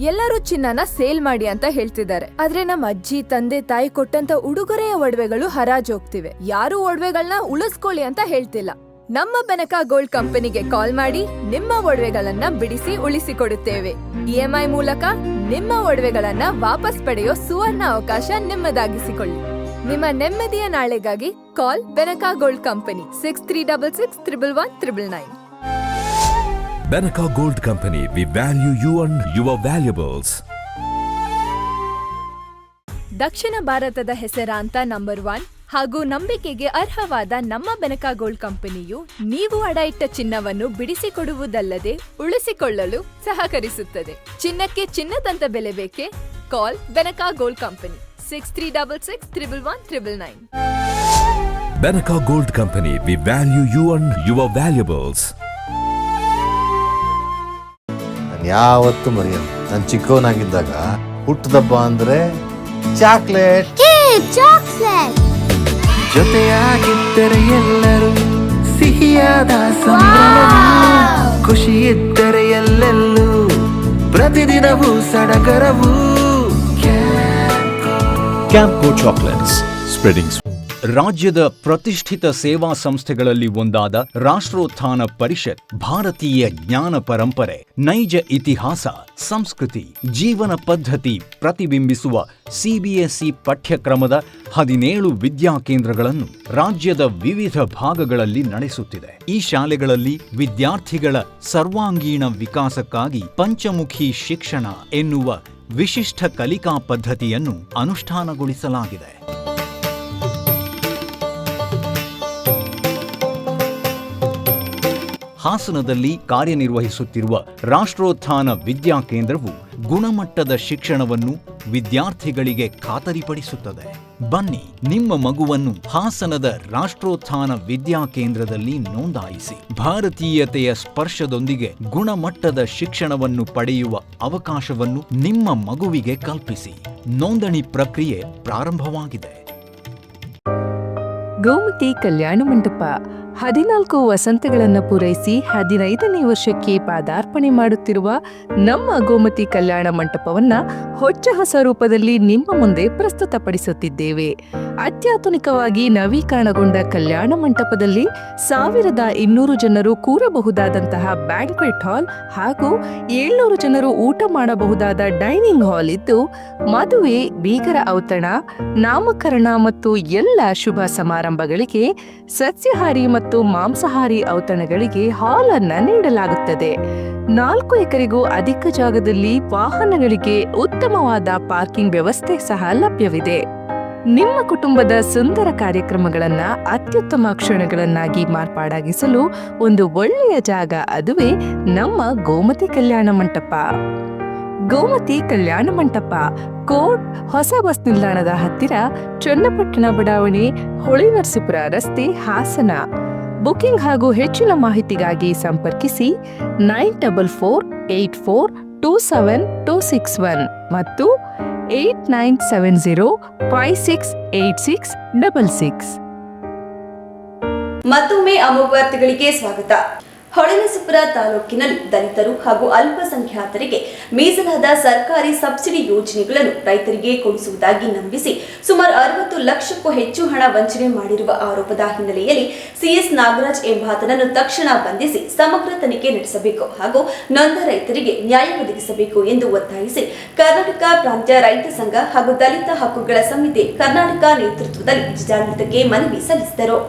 ಎಲ್ಲರೂ ಚಿನ್ನನ ಸೇಲ್ ಮಾಡಿ ಅಂತ ಹೇಳ್ತಿದ್ದಾರೆ. ಆದ್ರೆ ನಮ್ಮ ಅಜ್ಜಿ, ತಂದೆ, ತಾಯಿ ಕೊಟ್ಟಂತ ಉಡುಗೊರೆಯ ಒಡವೆಗಳು ಹರಾಜೋಗ್ತಿವೆ. ಯಾರು ಒಡವೆಗಳನ್ನ ಉಳಿಸ್ಕೊಳ್ಳಿ ಅಂತ ಹೇಳ್ತಿಲ್ಲ. ನಮ್ಮ ಬೆನಕ ಗೋಲ್ಡ್ ಕಂಪನಿಗೆ ಕಾಲ್ ಮಾಡಿ ನಿಮ್ಮ ಒಡವೆಗಳನ್ನ ಬಿಡಿಸಿ ಉಳಿಸಿಕೊಡುತ್ತೇವೆ. EMI ಮೂಲಕ ನಿಮ್ಮ ಒಡವೆಗಳನ್ನ ವಾಪಸ್ ಪಡೆಯೋ ಸುವರ್ಣ ಅವಕಾಶ ನಿಮ್ಮದಾಗಿಸಿಕೊಳ್ಳಿ. ನಿಮ್ಮ ನೆಮ್ಮದಿಯ ನಾಳೆಗಾಗಿ call Benaka gold company 6366111199. Benaka Gold Company, we value you and your valuables. ದಕ್ಷಿಣ ಭಾರತದ ಹೆಸರಾಂತ ನಂಬರ್ 1 ಹಾಗೂ ನಂಬಿಕೆಗೆ ಅರ್ಹವಾದ ನಮ್ಮ ಬೆನಕ ಗೋಲ್ಡ್ ಕಂಪನಿಯು ನೀವು ಅಡ ಇಟ್ಟ ಚಿನ್ನವನ್ನು ಬಿಡಿಸಿಕೊಡುವುದಲ್ಲದೆ ಉಳಿಸಿಕೊಳ್ಳಲು ಸಹಕರಿಸುತ್ತದೆ. ಚಿನ್ನಕ್ಕೆ ಚಿನ್ನದಂತ ಬೆಲೆ ಬೇಕೆ? Call Benaka gold company 6366111199. Benaka Gold Company, we value you and your valuables. ಯಾವತ್ತು ಮರೆಯಲ್ಲ, ನಾನು ಚಿಕ್ಕವನಾಗಿದ್ದಾಗ ಹುಟ್ಟದಬ್ಬ ಅಂದ್ರೆ ಚಾಕ್ಲೇಟ್. ಜೊತೆಯಾಗಿದ್ದರೆ ಎಲ್ಲರೂ ಸಿಹಿಯಾದ ಸಂಭ್ರಮ, ಖುಷಿ ಇದ್ದರೆ ಎಲ್ಲೆಲ್ಲೂ ಪ್ರತಿದಿನವೂ ಸಡಗರವು. Campco chocolates spreading. ರಾಜ್ಯದ ಪ್ರತಿಷ್ಠಿತ ಸೇವಾ ಸಂಸ್ಥೆಗಳಲ್ಲಿ ಒಂದಾದ ರಾಷ್ಟ್ರೋತ್ಥಾನ ಪರಿಷತ್ ಭಾರತೀಯ ಜ್ಞಾನ ಪರಂಪರೆ, ನೈಜ ಇತಿಹಾಸ, ಸಂಸ್ಕೃತಿ, ಜೀವನ ಪದ್ಧತಿ ಪ್ರತಿಬಿಂಬಿಸುವ CBSE ಪಠ್ಯಕ್ರಮದ 17 ವಿದ್ಯಾಕೇಂದ್ರಗಳನ್ನು ರಾಜ್ಯದ ವಿವಿಧ ಭಾಗಗಳಲ್ಲಿ ನಡೆಸುತ್ತಿದೆ. ಈ ಶಾಲೆಗಳಲ್ಲಿ ವಿದ್ಯಾರ್ಥಿಗಳ ಸರ್ವಾಂಗೀಣ ವಿಕಾಸಕ್ಕಾಗಿ ಪಂಚಮುಖಿ ಶಿಕ್ಷಣ ಎನ್ನುವ ವಿಶಿಷ್ಟ ಕಲಿಕಾ ಪದ್ಧತಿಯನ್ನು ಅನುಷ್ಠಾನಗೊಳಿಸಲಾಗಿದೆ. ಹಾಸನದಲ್ಲಿ ಕಾರ್ಯನಿರ್ವಹಿಸುತ್ತಿರುವ ರಾಷ್ಟ್ರೋತ್ಥಾನ ವಿದ್ಯಾಕೇಂದ್ರವು ಗುಣಮಟ್ಟದ ಶಿಕ್ಷಣವನ್ನು ವಿದ್ಯಾರ್ಥಿಗಳಿಗೆ ಖಾತರಿಪಡಿಸುತ್ತದೆ. ಬನ್ನಿ, ನಿಮ್ಮ ಮಗುವನ್ನು ಹಾಸನದ ರಾಷ್ಟ್ರೋತ್ಥಾನ ವಿದ್ಯಾ ಕೇಂದ್ರದಲ್ಲಿ ನೋಂದಾಯಿಸಿ. ಭಾರತೀಯತೆಯ ಸ್ಪರ್ಶದೊಂದಿಗೆ ಗುಣಮಟ್ಟದ ಶಿಕ್ಷಣವನ್ನು ಪಡೆಯುವ ಅವಕಾಶವನ್ನು ನಿಮ್ಮ ಮಗುವಿಗೆ ಕಲ್ಪಿಸಿ. ನೋಂದಣಿ ಪ್ರಕ್ರಿಯೆ ಪ್ರಾರಂಭವಾಗಿದೆ. ಗೋಮತಿ ಕಲ್ಯಾಣ ಮಂಟಪ 14 ವಸಂತಗಳನ್ನು ಪೂರೈಸಿ 15ನೇ ವರ್ಷಕ್ಕೆ ಪಾದಾರ್ಪಣೆ ಮಾಡುತ್ತಿರುವ ನಮ್ಮ ಗೋಮತಿ ಕಲ್ಯಾಣ ಮಂಟಪವನ್ನ ಹೊಚ್ಚ ಹೊಸ ರೂಪದಲ್ಲಿ ನಿಮ್ಮ ಮುಂದೆ ಪ್ರಸ್ತುತಪಡಿಸುತ್ತಿದ್ದೇವೆ. ಅತ್ಯಾಧುನಿಕವಾಗಿ ನವೀಕರಣಗೊಂಡ ಕಲ್ಯಾಣ ಮಂಟಪದಲ್ಲಿ 1200 ಜನರು ಕೂರಬಹುದಾದಂತಹ ಬ್ಯಾಂಕ್ವೆಟ್ ಹಾಲ್ ಹಾಗೂ 700 ಜನರು ಊಟ ಮಾಡಬಹುದಾದ ಡೈನಿಂಗ್ ಹಾಲ್ ಇದ್ದು, ಮದುವೆ, ಬೀಗರ ಔತಣ, ನಾಮಕರಣ ಮತ್ತು ಎಲ್ಲ ಶುಭ ಸಮಾರಂಭಗಳಿಗೆ ಸಸ್ಯಾಹಾರಿ ಮತ್ತು ಮಾಂಸಾಹಾರಿ ಔತಣಗಳಿಗೆ ಹಾಲ್ ಅನ್ನ ನೀಡಲಾಗುತ್ತದೆ. 4 ಎಕರೆಗೂ ಅಧಿಕ ಜಾಗದಲ್ಲಿ ವಾಹನಗಳಿಗೆ ಉತ್ತಮವಾದ ಪಾರ್ಕಿಂಗ್ ವ್ಯವಸ್ಥೆ ಸಹ ಲಭ್ಯವಿದೆ. ನಿಮ್ಮ ಕುಟುಂಬದ ಸುಂದರ ಕಾರ್ಯಕ್ರಮಗಳನ್ನ ಅತ್ಯುತ್ತಮ ಕ್ಷಣಗಳನ್ನಾಗಿ ಮಾರ್ಪಾಡಾಗಿಸಲು ಒಂದು ಒಳ್ಳೆಯ ಜಾಗ, ಅದುವೇ ನಮ್ಮ ಗೋಮತಿ ಕಲ್ಯಾಣ ಮಂಟಪ. ಗೋಮತಿ ಕಲ್ಯಾಣ ಮಂಟಪ, ಕೋಟ್, ಹೊಸ ಬಸ್ ನಿಲ್ದಾಣದ ಹತ್ತಿರ, ಚನ್ನಪಟ್ಟಣ ಬಡಾವಣೆ, ಹೊಳೆನರಸೀಪುರ ರಸ್ತೆ, ಹಾಸನ. ಬುಕಿಂಗ್ ಹಾಗೂ ಹೆಚ್ಚಿನ ಮಾಹಿತಿಗಾಗಿ ಸಂಪರ್ಕಿಸಿ 9484272261 ಮತ್ತು 8970568666. ಮತ್ತೊಮ್ಮೆ ಅಮೋಘ ವಾರ್ತೆಗಳಿಗೆ ಸ್ವಾಗತ. ಹೊಳೆನರಸೀಪುರ ತಾಲೂಕಿನಲ್ಲಿ ದಲಿತರು ಹಾಗೂ ಅಲ್ಪಸಂಖ್ಯಾತರಿಗೆ ಮೀಸಲಾದ ಸರ್ಕಾರಿ ಸಬ್ಸಿಡಿ ಯೋಜನೆಗಳನ್ನು ರೈತರಿಗೆ ಕೊಡಿಸುವುದಾಗಿ ನಂಬಿಸಿ ಸುಮಾರು 60 ಲಕ್ಷಕ್ಕೂ ಹೆಚ್ಚು ಹಣ ವಂಚನೆ ಮಾಡಿರುವ ಆರೋಪದ ಹಿನ್ನೆಲೆಯಲ್ಲಿ ಸಿಎಸ್ ನಾಗರಾಜ್ ಎಂಬಾತನನ್ನು ತಕ್ಷಣ ಬಂಧಿಸಿ ಸಮಗ್ರ ತನಿಖೆ ನಡೆಸಬೇಕು ಹಾಗೂ ನೊಂದ ರೈತರಿಗೆ ನ್ಯಾಯ ಒದಗಿಸಬೇಕು ಎಂದು ಒತ್ತಾಯಿಸಿ ಕರ್ನಾಟಕ ಪ್ರಾಂತ್ಯ ರೈತ ಸಂಘ ಹಾಗೂ ದಲಿತ ಹಕ್ಕುಗಳ ಸಮಿತಿ ಕರ್ನಾಟಕ ನೇತೃತ್ವದಲ್ಲಿ ಜಿಲ್ಲಾಡಳಿತಕ್ಕೆ ಮನವಿ ಸಲ್ಲಿಸಿದರು.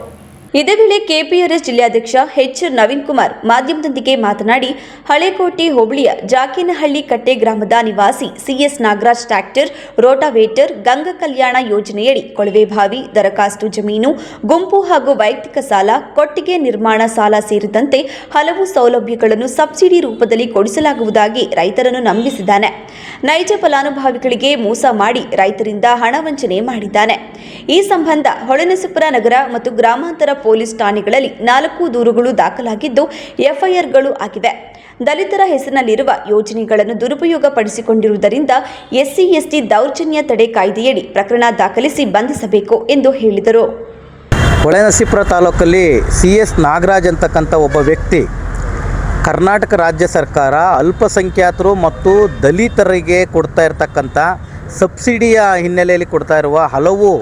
ಇದೇ ವೇಳೆ ಕೆಪಿಆರ್ಎಸ್ ಜಿಲ್ಲಾಧ್ಯಕ್ಷ ಎಚ್ ನವೀನ್ ಕುಮಾರ್ ಮಾಧ್ಯಮದೊಂದಿಗೆ ಮಾತನಾಡಿ, ಹಳೇಕೋಟೆ ಹೋಬಳಿಯ ಜಾಕೇನಹಳ್ಳಿ ಕಟ್ಟೆ ಗ್ರಾಮದ ನಿವಾಸಿ CS Nagaraj tractor, rotavator, Ganga Kalyana ಯೋಜನೆಯಡಿ ಕೊಳವೆಬಾವಿ, ದರಖಾಸ್ತು ಜಮೀನು, ಗುಂಪು ಹಾಗೂ ವೈಯಕ್ತಿಕ ಸಾಲ, ಕೊಟ್ಟಿಗೆ ನಿರ್ಮಾಣ ಸಾಲ ಸೇರಿದಂತೆ ಹಲವು ಸೌಲಭ್ಯಗಳನ್ನು ಸಬ್ಸಿಡಿ ರೂಪದಲ್ಲಿ ಕೊಡಿಸಲಾಗುವುದಾಗಿ ರೈತರನ್ನು ನಂಬಿಸಿದ್ದಾನೆ. ನೈಜ ಫಲಾನುಭವಿಗಳಿಗೆ ಮೋಸ ಮಾಡಿ ರೈತರಿಂದ ಹಣ ವಂಚನೆ ಮಾಡಿದ್ದಾನೆ. ಈ ಸಂಬಂಧ ಹೊಳೆನರಸೀಪುರ ನಗರ ಮತ್ತು ಗ್ರಾಮಾಂತರ ಪೊಲೀಸ್ ಠಾಣೆಗಳಲ್ಲಿ 4 ದೂರುಗಳು ದಾಖಲಾಗಿದ್ದು ಎಫ್ಐಆರ್ಗಳು ಆಗಿವೆ. ದಲಿತರ ಹೆಸರಿನಲ್ಲಿರುವ ಯೋಜನೆಗಳನ್ನು ದುರುಪಯೋಗಪಡಿಸಿಕೊಂಡಿರುವುದರಿಂದ SC/ST ದೌರ್ಜನ್ಯ ತಡೆ ಕಾಯ್ದೆಯಡಿ ಪ್ರಕರಣ ದಾಖಲಿಸಿ ಬಂಧಿಸಬೇಕು ಎಂದು ಹೇಳಿದರು. ಹೊಳೆನರಸೀಪುರ ತಾಲೂಕಲ್ಲಿ ಸಿಎಸ್ ನಾಗರಾಜ್ ಅಂತಕ್ಕಂಥ ಒಬ್ಬ ವ್ಯಕ್ತಿ ಕರ್ನಾಟಕ ರಾಜ್ಯ ಸರ್ಕಾರ ಅಲ್ಪಸಂಖ್ಯಾತರು ಮತ್ತು ದಲಿತರಿಗೆ ಕೊಡ್ತಾ ಇರತಕ್ಕಂಥ ಸಬ್ಸಿಡಿಯ ಹಿನ್ನೆಲೆಯಲ್ಲಿ ಕೊಡ್ತಾ ಇರುವ ಹಲವು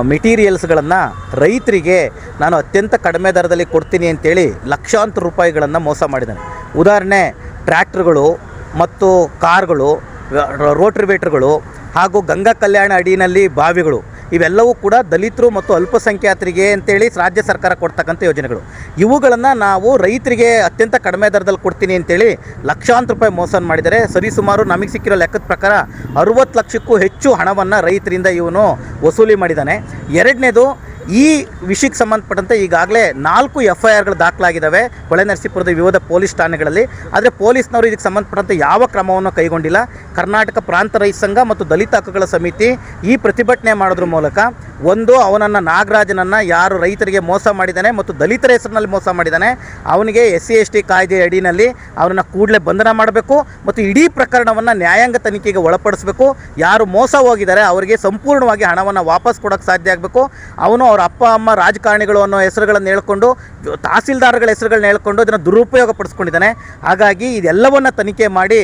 ಮೆಟೀರಿಯಲ್ಸ್ಗಳನ್ನು ರೈತರಿಗೆ ನಾನು ಅತ್ಯಂತ ಕಡಿಮೆ ದರದಲ್ಲಿ ಕೊಡ್ತೀನಿ ಅಂತೇಳಿ ಲಕ್ಷಾಂತರ ರೂಪಾಯಿಗಳನ್ನು ಮೋಸ ಮಾಡಿದ್ದಾನೆ. ಉದಾಹರಣೆ, ಟ್ರ್ಯಾಕ್ಟರ್ಗಳು ಮತ್ತು ಕಾರ್ಗಳು, ರೋಟ್ರಿವೇಟರ್ಗಳು ಹಾಗೂ ಗಂಗಾ ಕಲ್ಯಾಣ ಅಡಿಯಲ್ಲಿ ಬಾವಿಗಳು, ಇವೆಲ್ಲವೂ ಕೂಡ ದಲಿತರು ಮತ್ತು ಅಲ್ಪಸಂಖ್ಯಾತರಿಗೆ ಅಂತೇಳಿ ರಾಜ್ಯ ಸರ್ಕಾರ ಕೊಡ್ತಕ್ಕಂಥ ಯೋಜನೆಗಳು. ಇವುಗಳನ್ನು ನಾವು ರೈತರಿಗೆ ಅತ್ಯಂತ ಕಡಿಮೆ ದರದಲ್ಲಿ ಕೊಡ್ತೀನಿ ಅಂತೇಳಿ ಲಕ್ಷಾಂತರ ರೂಪಾಯಿ ಮೋಸ ಮಾಡಿದ್ದಾರೆ. ಸರಿಸುಮಾರು ನಮಗೆ ಸಿಕ್ಕಿರೋ ಲೆಕ್ಕದ ಪ್ರಕಾರ 60 ಲಕ್ಷಕ್ಕೂ ಹೆಚ್ಚು ಹಣವನ್ನು ರೈತರಿಂದ ಇವನು ವಸೂಲಿ ಮಾಡಿದ್ದಾನೆ. ಎರಡನೇದು, ಈ ವಿಷಯಕ್ಕೆ ಸಂಬಂಧಪಟ್ಟಂತೆ ಈಗಾಗಲೇ 4 FIRಗಳು ದಾಖಲಾಗಿದ್ದಾವೆ ಹೊಳೆನರಸೀಪುರದ ವಿವಿಧ ಪೊಲೀಸ್ ಠಾಣೆಗಳಲ್ಲಿ. ಆದರೆ ಪೊಲೀಸ್ನವರು ಇದಕ್ಕೆ ಸಂಬಂಧಪಟ್ಟಂತೆ ಯಾವ ಕ್ರಮವನ್ನು ಕೈಗೊಂಡಿಲ್ಲ. ಕರ್ನಾಟಕ ಪ್ರಾಂತ ರೈತ ಸಂಘ ಮತ್ತು ದಲಿತ ಹಕ್ಕುಗಳ ಸಮಿತಿ ಈ ಪ್ರತಿಭಟನೆ ಮಾಡೋದ್ರ ಮೂಲಕ ಒಂದು, ಅವನನ್ನು ನಾಗರಾಜನನ್ನು ಯಾರು ರೈತರಿಗೆ ಮೋಸ ಮಾಡಿದ್ದಾನೆ ಮತ್ತು ದಲಿತರ ಹೆಸರಿನಲ್ಲಿ ಮೋಸ ಮಾಡಿದ್ದಾನೆ ಅವನಿಗೆ SC/ST ಕಾಯ್ದೆ ಅಡಿಯಲ್ಲಿ ಅವನನ್ನು ಕೂಡಲೇ ಬಂಧನ ಮಾಡಬೇಕು ಮತ್ತು ಇಡೀ ಪ್ರಕರಣವನ್ನು ನ್ಯಾಯಾಂಗ ತನಿಖೆಗೆ ಒಳಪಡಿಸಬೇಕು. ಯಾರು ಮೋಸ ಹೋಗಿದ್ದಾರೆ ಅವರಿಗೆ ಸಂಪೂರ್ಣವಾಗಿ ಹಣವನ್ನು ವಾಪಸ್ ಕೊಡೋಕ್ಕೆ ಸಾಧ್ಯ ಆಗಬೇಕು. ಅವನು ಅವ್ರ ಅಪ್ಪ ಅಮ್ಮ ರಾಜಕಾರಣಿಗಳು ಅನ್ನೋ ಹೆಸರುಗಳನ್ನು ಹೇಳ್ಕೊಂಡು, ತಹಸೀಲ್ದಾರ್ಗಳ ಹೆಸರುಗಳನ್ನ ಹೇಳ್ಕೊಂಡು ಇದನ್ನು ದುರುಪಯೋಗ ಪಡಿಸ್ಕೊಂಡಿದ್ದಾನೆ. ಹಾಗಾಗಿ ಇದೆಲ್ಲವನ್ನು ತನಿಖೆ ಮಾಡಿ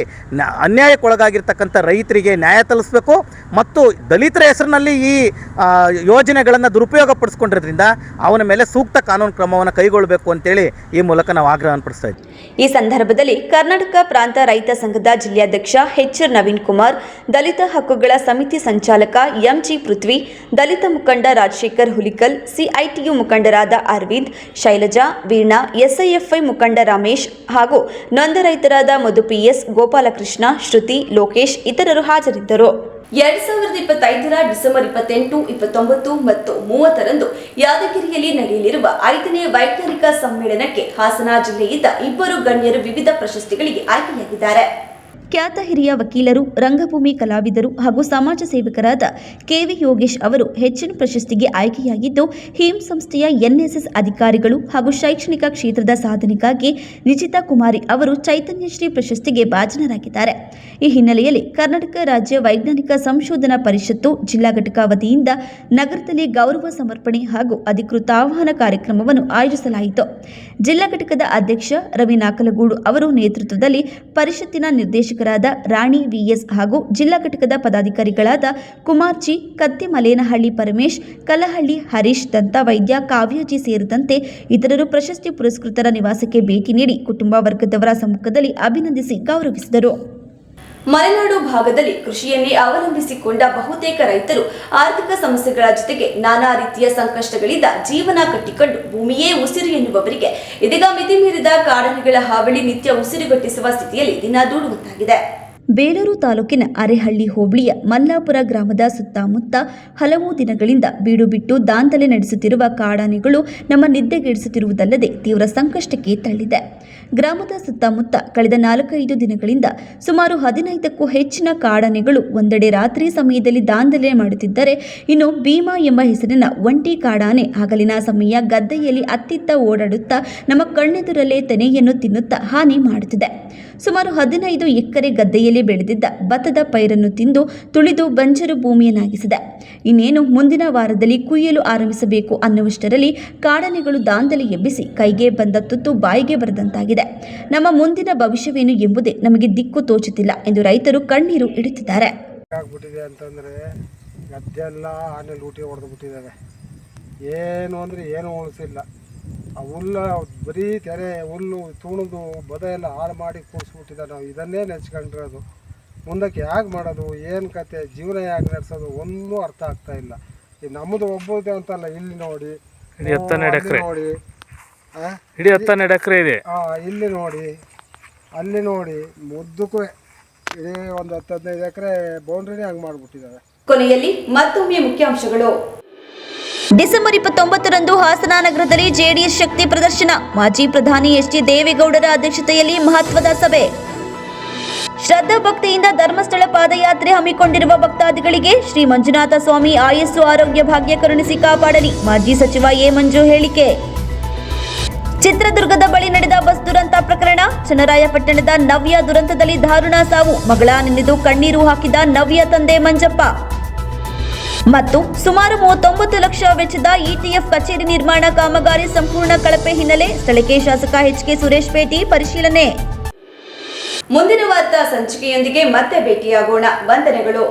ಅನ್ಯಾಯಕ್ಕೊಳಗಾಗಿರ್ತಕ್ಕಂಥ ರೈತರಿಗೆ ನ್ಯಾಯ ತಲುಪಿಸಬೇಕು ಮತ್ತು ದಲಿತರ ಹೆಸರಿನಲ್ಲಿ ಈ ಯೋಜನೆಗಳನ್ನು ದುರುಪಯೋಗ ಪಡಿಸ್ಕೊಂಡಿರೋದ್ರಿಂದ ಅವನ ಮೇಲೆ ಸೂಕ್ತ ಕಾನೂನು ಕ್ರಮವನ್ನು ಕೈಗೊಳ್ಳಬೇಕು ಅಂತೇಳಿ ಈ ಮೂಲಕ ನಾವು ಆಗ್ರಹವನ್ನು ಪಡಿಸ್ತಾ ಇದ್ದೀವಿ. ಈ ಸಂದರ್ಭದಲ್ಲಿ ಕರ್ನಾಟಕ ಪ್ರಾಂತ ರೈತ ಸಂಘದ ಜಿಲ್ಲಾಧ್ಯಕ್ಷ ಎಚ್ ನವೀನ್ ಕುಮಾರ್, ದಲಿತ ಹಕ್ಕುಗಳ ಸಮಿತಿ ಸಂಚಾಲಕ MG ಪೃಥ್ವಿ, ದಲಿತ ಮುಖಂಡ ರಾಜಶೇಖರ್ ಹುಲಿಕಲ್, CITU ಮುಖಂಡರಾದ ಅರವಿಂದ್, ಶೈಲಜಾ, ವೀಣಾ, SIFI ಮುಖಂಡ ರಮೇಶ್ ಹಾಗೂ ನೊಂದ ರೈತರಾದ ಮಧು PS, ಗೋಪಾಲಕೃಷ್ಣ, ಶ್ರುತಿ, ಲೋಕೇಶ್ ಇತರರು ಹಾಜರಿದ್ದರು. 2025ರ ಡಿಸೆಂಬರ್ 28, 29 ಮತ್ತು 30ರಂದು ಯಾದಗಿರಿಯಲ್ಲಿ ನಡೆಯಲಿರುವ 5ನೇ ವೈಜ್ಞಾನಿಕ ಸಮ್ಮೇಳನಕ್ಕೆ ಹಾಸನ ಜಿಲ್ಲೆಯಿಂದ 2 ಗಣ್ಯರು ವಿವಿಧ ಪ್ರಶಸ್ತಿಗಳಿಗೆ ಆಯ್ಕೆಯಾಗಿದ್ದಾರೆ. ಖ್ಯಾತ ಹಿರಿಯ ವಕೀಲರು, ರಂಗಭೂಮಿ ಕಲಾವಿದರು ಹಾಗೂ ಸಮಾಜ ಸೇವಕರಾದ ಕೆವಿ ಯೋಗೇಶ್ ಅವರು ಹೆಚ್ಚಿನ ಪ್ರಶಸ್ತಿಗೆ ಆಯ್ಕೆಯಾಗಿದ್ದು, ಹೀಮ್ ಸಂಸ್ಥೆಯ ಎನ್ಎಸ್ಎಸ್ ಅಧಿಕಾರಿಗಳು ಹಾಗೂ ಶೈಕ್ಷಣಿಕ ಕ್ಷೇತ್ರದ ಸಾಧನೆಗಾಗಿ ನಿಚಿತಾ ಕುಮಾರಿ ಅವರು ಚೈತನ್ಯಶ್ರೀ ಪ್ರಶಸ್ತಿಗೆ ಭಾಜನರಾಗಿದ್ದಾರೆ. ಈ ಹಿನ್ನೆಲೆಯಲ್ಲಿ ಕರ್ನಾಟಕ ರಾಜ್ಯ ವೈಜ್ಞಾನಿಕ ಸಂಶೋಧನಾ ಪರಿಷತ್ತು ಜಿಲ್ಲಾ ಘಟಕ ವತಿಯಿಂದ ನಗರದಲ್ಲಿ ಗೌರವ ಸಮರ್ಪಣೆ ಹಾಗೂ ಅಧಿಕೃತ ಆಹ್ವಾನ ಕಾರ್ಯಕ್ರಮವನ್ನು ಆಯೋಜಿಸಲಾಯಿತು. ಜಿಲ್ಲಾ ಘಟಕದ ಅಧ್ಯಕ್ಷ ರವಿ ನಾಕಲಗೂಡು ಅವರು ನೇತೃತ್ವದಲ್ಲಿ ಪರಿಷತ್ತಿನ ನಿರ್ದೇಶಕರಾದ ರಾಣಿ ವಿಎಸ್ ಹಾಗೂ ಜಿಲ್ಲಾ ಘಟಕದ ಪದಾಧಿಕಾರಿಗಳಾದ ಕುಮಾರ್ ಜಿ, ಕತ್ತಿಮಲೇನಹಳ್ಳಿ ಪರಮೇಶ್, ಕಲಹಳ್ಳಿ ಹರೀಶ್, ದಂತ ವೈದ್ಯ ಕಾವ್ಯಜಿ ಸೇರಿದಂತೆ ಇತರರು ಪ್ರಶಸ್ತಿ ಪುರಸ್ಕೃತರ ನಿವಾಸಕ್ಕೆ ಭೇಟಿ ನೀಡಿ ಕುಟುಂಬ ವರ್ಗದವರ ಸಮ್ಮುಖದಲ್ಲಿ ಅಭಿನಂದಿಸಿ ಗೌರವಿಸಿದರು. ಮಲೆನಾಡು ಭಾಗದಲ್ಲಿ ಕೃಷಿಯನ್ನೇ ಅವಲಂಬಿಸಿಕೊಂಡ ಬಹುತೇಕ ರೈತರು ಆರ್ಥಿಕ ಸಮಸ್ಯೆಗಳ ಜೊತೆಗೆ ನಾನಾ ರೀತಿಯ ಸಂಕಷ್ಟಗಳಿಂದ ಜೀವನ ಕಟ್ಟಿಕೊಂಡು ಭೂಮಿಯೇ ಉಸಿರು ಎನ್ನುವವರಿಗೆ ಇದೀಗ ಮಿತಿಮೀರಿದ ಕಾಡಾನೆಗಳ ಹಾವಳಿ ನಿತ್ಯ ಉಸಿರುಗಟ್ಟಿಸುವ ಸ್ಥಿತಿಯಲ್ಲಿ ದಿನ ದೂಡುವಂತಾಗಿದೆ. ಬೇಲೂರು ತಾಲೂಕಿನ ಅರೆಹಳ್ಳಿ ಹೋಬಳಿಯ ಮಲ್ಲಾಪುರ ಗ್ರಾಮದ ಸುತ್ತಮುತ್ತ ಹಲವು ದಿನಗಳಿಂದ ಬೀಡು ಬಿಟ್ಟು ದಾಂಧಲೆ ನಡೆಸುತ್ತಿರುವ ಕಾಡಾನೆಗಳು ನಮ್ಮ ನಿದ್ದೆಗೆಡಿಸುತ್ತಿರುವುದಲ್ಲದೆ ತೀವ್ರ ಸಂಕಷ್ಟಕ್ಕೆ ತಳ್ಳಿದೆ. ಗ್ರಾಮದ ಸುತ್ತಮುತ್ತ ಕಳೆದ 4-5 ದಿನಗಳಿಂದ ಸುಮಾರು 15ಕ್ಕೂ ಹೆಚ್ಚಿನ ಕಾಡಾನೆಗಳು ಒಂದೆಡೆ ರಾತ್ರಿ ಸಮಯದಲ್ಲಿ ದಾಂಧಲೆ ಮಾಡುತ್ತಿದ್ದರೆ, ಇನ್ನು ಭೀಮಾ ಎಂಬ ಹೆಸರಿನ ಒಂಟಿ ಕಾಡಾನೆ ಹಗಲಿನ ಸಮಯ ಗದ್ದೆಯಲ್ಲಿ ಅತ್ತಿತ್ತ ಓಡಾಡುತ್ತಾ ನಮ್ಮ ಕಣ್ಣೆದುರಲ್ಲೇ ತೆನೆಯನ್ನು ತಿನ್ನುತ್ತಾ ಹಾನಿ ಮಾಡುತ್ತಿದೆ. ಸುಮಾರು 15 ಎಕರೆ ಗದ್ದೆಯಲ್ಲಿ ಬೆಳೆದಿದ್ದ ಭತ್ತದ ಪೈರನ್ನು ತಿಂದು ತುಳಿದು ಬಂಜರು ಭೂಮಿಯನ್ನಾಗಿಸಿದೆ. ಇನ್ನೇನು ಮುಂದಿನ ವಾರದಲ್ಲಿ ಕುಯ್ಯಲು ಆರಂಭಿಸಬೇಕು ಅನ್ನುವಷ್ಟರಲ್ಲಿ ಕಾಡಾನೆಗಳು ದಾಂಧಲೆ ಎಬ್ಬಿಸಿ ಕೈಗೆ ಬಂದ ತುತ್ತು ಬಾಯಿಗೆ ಬರದಂತಾಗಿದೆ. ನಮ್ಮ ಮುಂದಿನ ಭವಿಷ್ಯವೇನು ಎಂಬುದೇ ನಮಗೆ ದಿಕ್ಕು ತೋಚುತ್ತಿಲ್ಲ ಎಂದು ರೈತರು ಕಣ್ಣೀರು ಇಡುತ್ತಿದ್ದಾರೆ. ಆಗ್ಬಿಟ್ಟಿದೆ ಅಂತಂದರೆ ಗದ್ದೆಲ್ಲ ಆನೆ ಲೂಟಿ ಹೊಡೆದು ಬಿಟ್ಟಿದ್ದಾವೆ. ಏನು ಅಂದರೆ ಏನು ಉಳಿಸಿಲ್ಲ. ಆ ಹುಲ್ಲು ಬರೀ ತೆರೆ ಹುಲ್ಲು ತುಣಿದು ಬದ ಎಲ್ಲ ಹಾಳು ಮಾಡಿ ಕೂಡಿಸ್ಬಿಟ್ಟಿದ್ದಾರೆ. ನಾವು ಇದನ್ನೇ ನೆಚ್ಕೊಂಡಿರೋದು. ಮುಂದಕ್ಕೆ ಹೇಗೆ ಮಾಡೋದು, ಏನು ಕತೆ, ಜೀವನ ಹೇಗೆ ನಡೆಸೋದು ಒಂದೂ ಅರ್ಥ ಆಗ್ತಾ ಇಲ್ಲ. ಈ ನಮ್ಮದು ಒಬ್ಬದೇ ಅಂತಲ್ಲ, ಇಲ್ಲಿ ನೋಡಿ ನೋಡಿ ಇಡೀ 12 ಎಕರೆ ಇದೆ. ಇಲ್ಲಿ ನೋಡಿ, ಅಲ್ಲಿ ನೋಡಿ, ಮುದ್ದಕ್ಕೂ ಇಡೀ ಒಂದು 10-15 ಎಕರೆ ಬೌಂಡ್ರಿನೇ ಹಂಗೆ ಮಾಡಿಬಿಟ್ಟಿದ್ದಾವೆ. ಕೊನೆಯಲ್ಲಿ ಮತ್ತೊಮ್ಮೆ ಮುಖ್ಯಾಂಶಗಳು. ಡಿಸೆಂಬರ್ 29ರಂದು ಹಾಸನ ನಗರದಲ್ಲಿ ಜೆಡಿಎಸ್ ಶಕ್ತಿ ಪ್ರದರ್ಶನ. ಮಾಜಿ ಪ್ರಧಾನಿ ಎಚ್.ಡಿ. ದೇವೇಗೌಡರ ಅಧ್ಯಕ್ಷತೆಯಲ್ಲಿ ಮಹತ್ವದ ಸಭೆ. ಶ್ರದ್ಧಾ ಭಕ್ತಿಯಿಂದ ಧರ್ಮಸ್ಥಳ ಪಾದಯಾತ್ರೆ ಹಮ್ಮಿಕೊಂಡಿರುವ ಭಕ್ತಾದಿಗಳಿಗೆ ಶ್ರೀ ಮಂಜುನಾಥ ಸ್ವಾಮಿ ಆಯಸ್ಸು ಆರೋಗ್ಯ ಭಾಗ್ಯ ಕರುಣಿಸಿ ಕಾಪಾಡಲಿ. ಮಾಜಿ ಸಚಿವ ಎ. ಮಂಜು ಹೇಳಿಕೆ. ಚಿತ್ರದುರ್ಗದ ಬಳಿ ನಡೆದ ಬಸ್ ದುರಂತ ಪ್ರಕರಣ. ಚನ್ನರಾಯಪಟ್ಟಣದ ನವ್ಯ ದುರಂತದಲ್ಲಿ ದಾರುಣ ಸಾವು. ಮಗಳ ನೆನೆದು ಕಣ್ಣೀರು ಹಾಕಿದ ನವ್ಯ ತಂದೆ ಮಂಜಪ್ಪ. ಮತ್ತು ಸುಮಾರು 39 ಲಕ್ಷ ವೆಚ್ಚದ ಇಟಿಎಫ್ ಕಚೇರಿ ನಿರ್ಮಾಣ ಕಾಮಗಾರಿ ಸಂಪೂರ್ಣ ಕಳಪೆ ಹಿನ್ನೆಲೆ. ಸ್ಥಳಕ್ಕೆ ಶಾಸಕ ಎಚ್.ಕೆ. ಸುರೇಶ್ ಭೇಟಿ ಪರಿಶೀಲನೆ. ಮುಂದಿನ ವಾರ್ತಾ ಸಂಚಿಕೆಯೊಂದಿಗೆ ಮತ್ತೆ ಭೇಟಿಯಾಗೋಣ. ವಂದನೆಗಳು.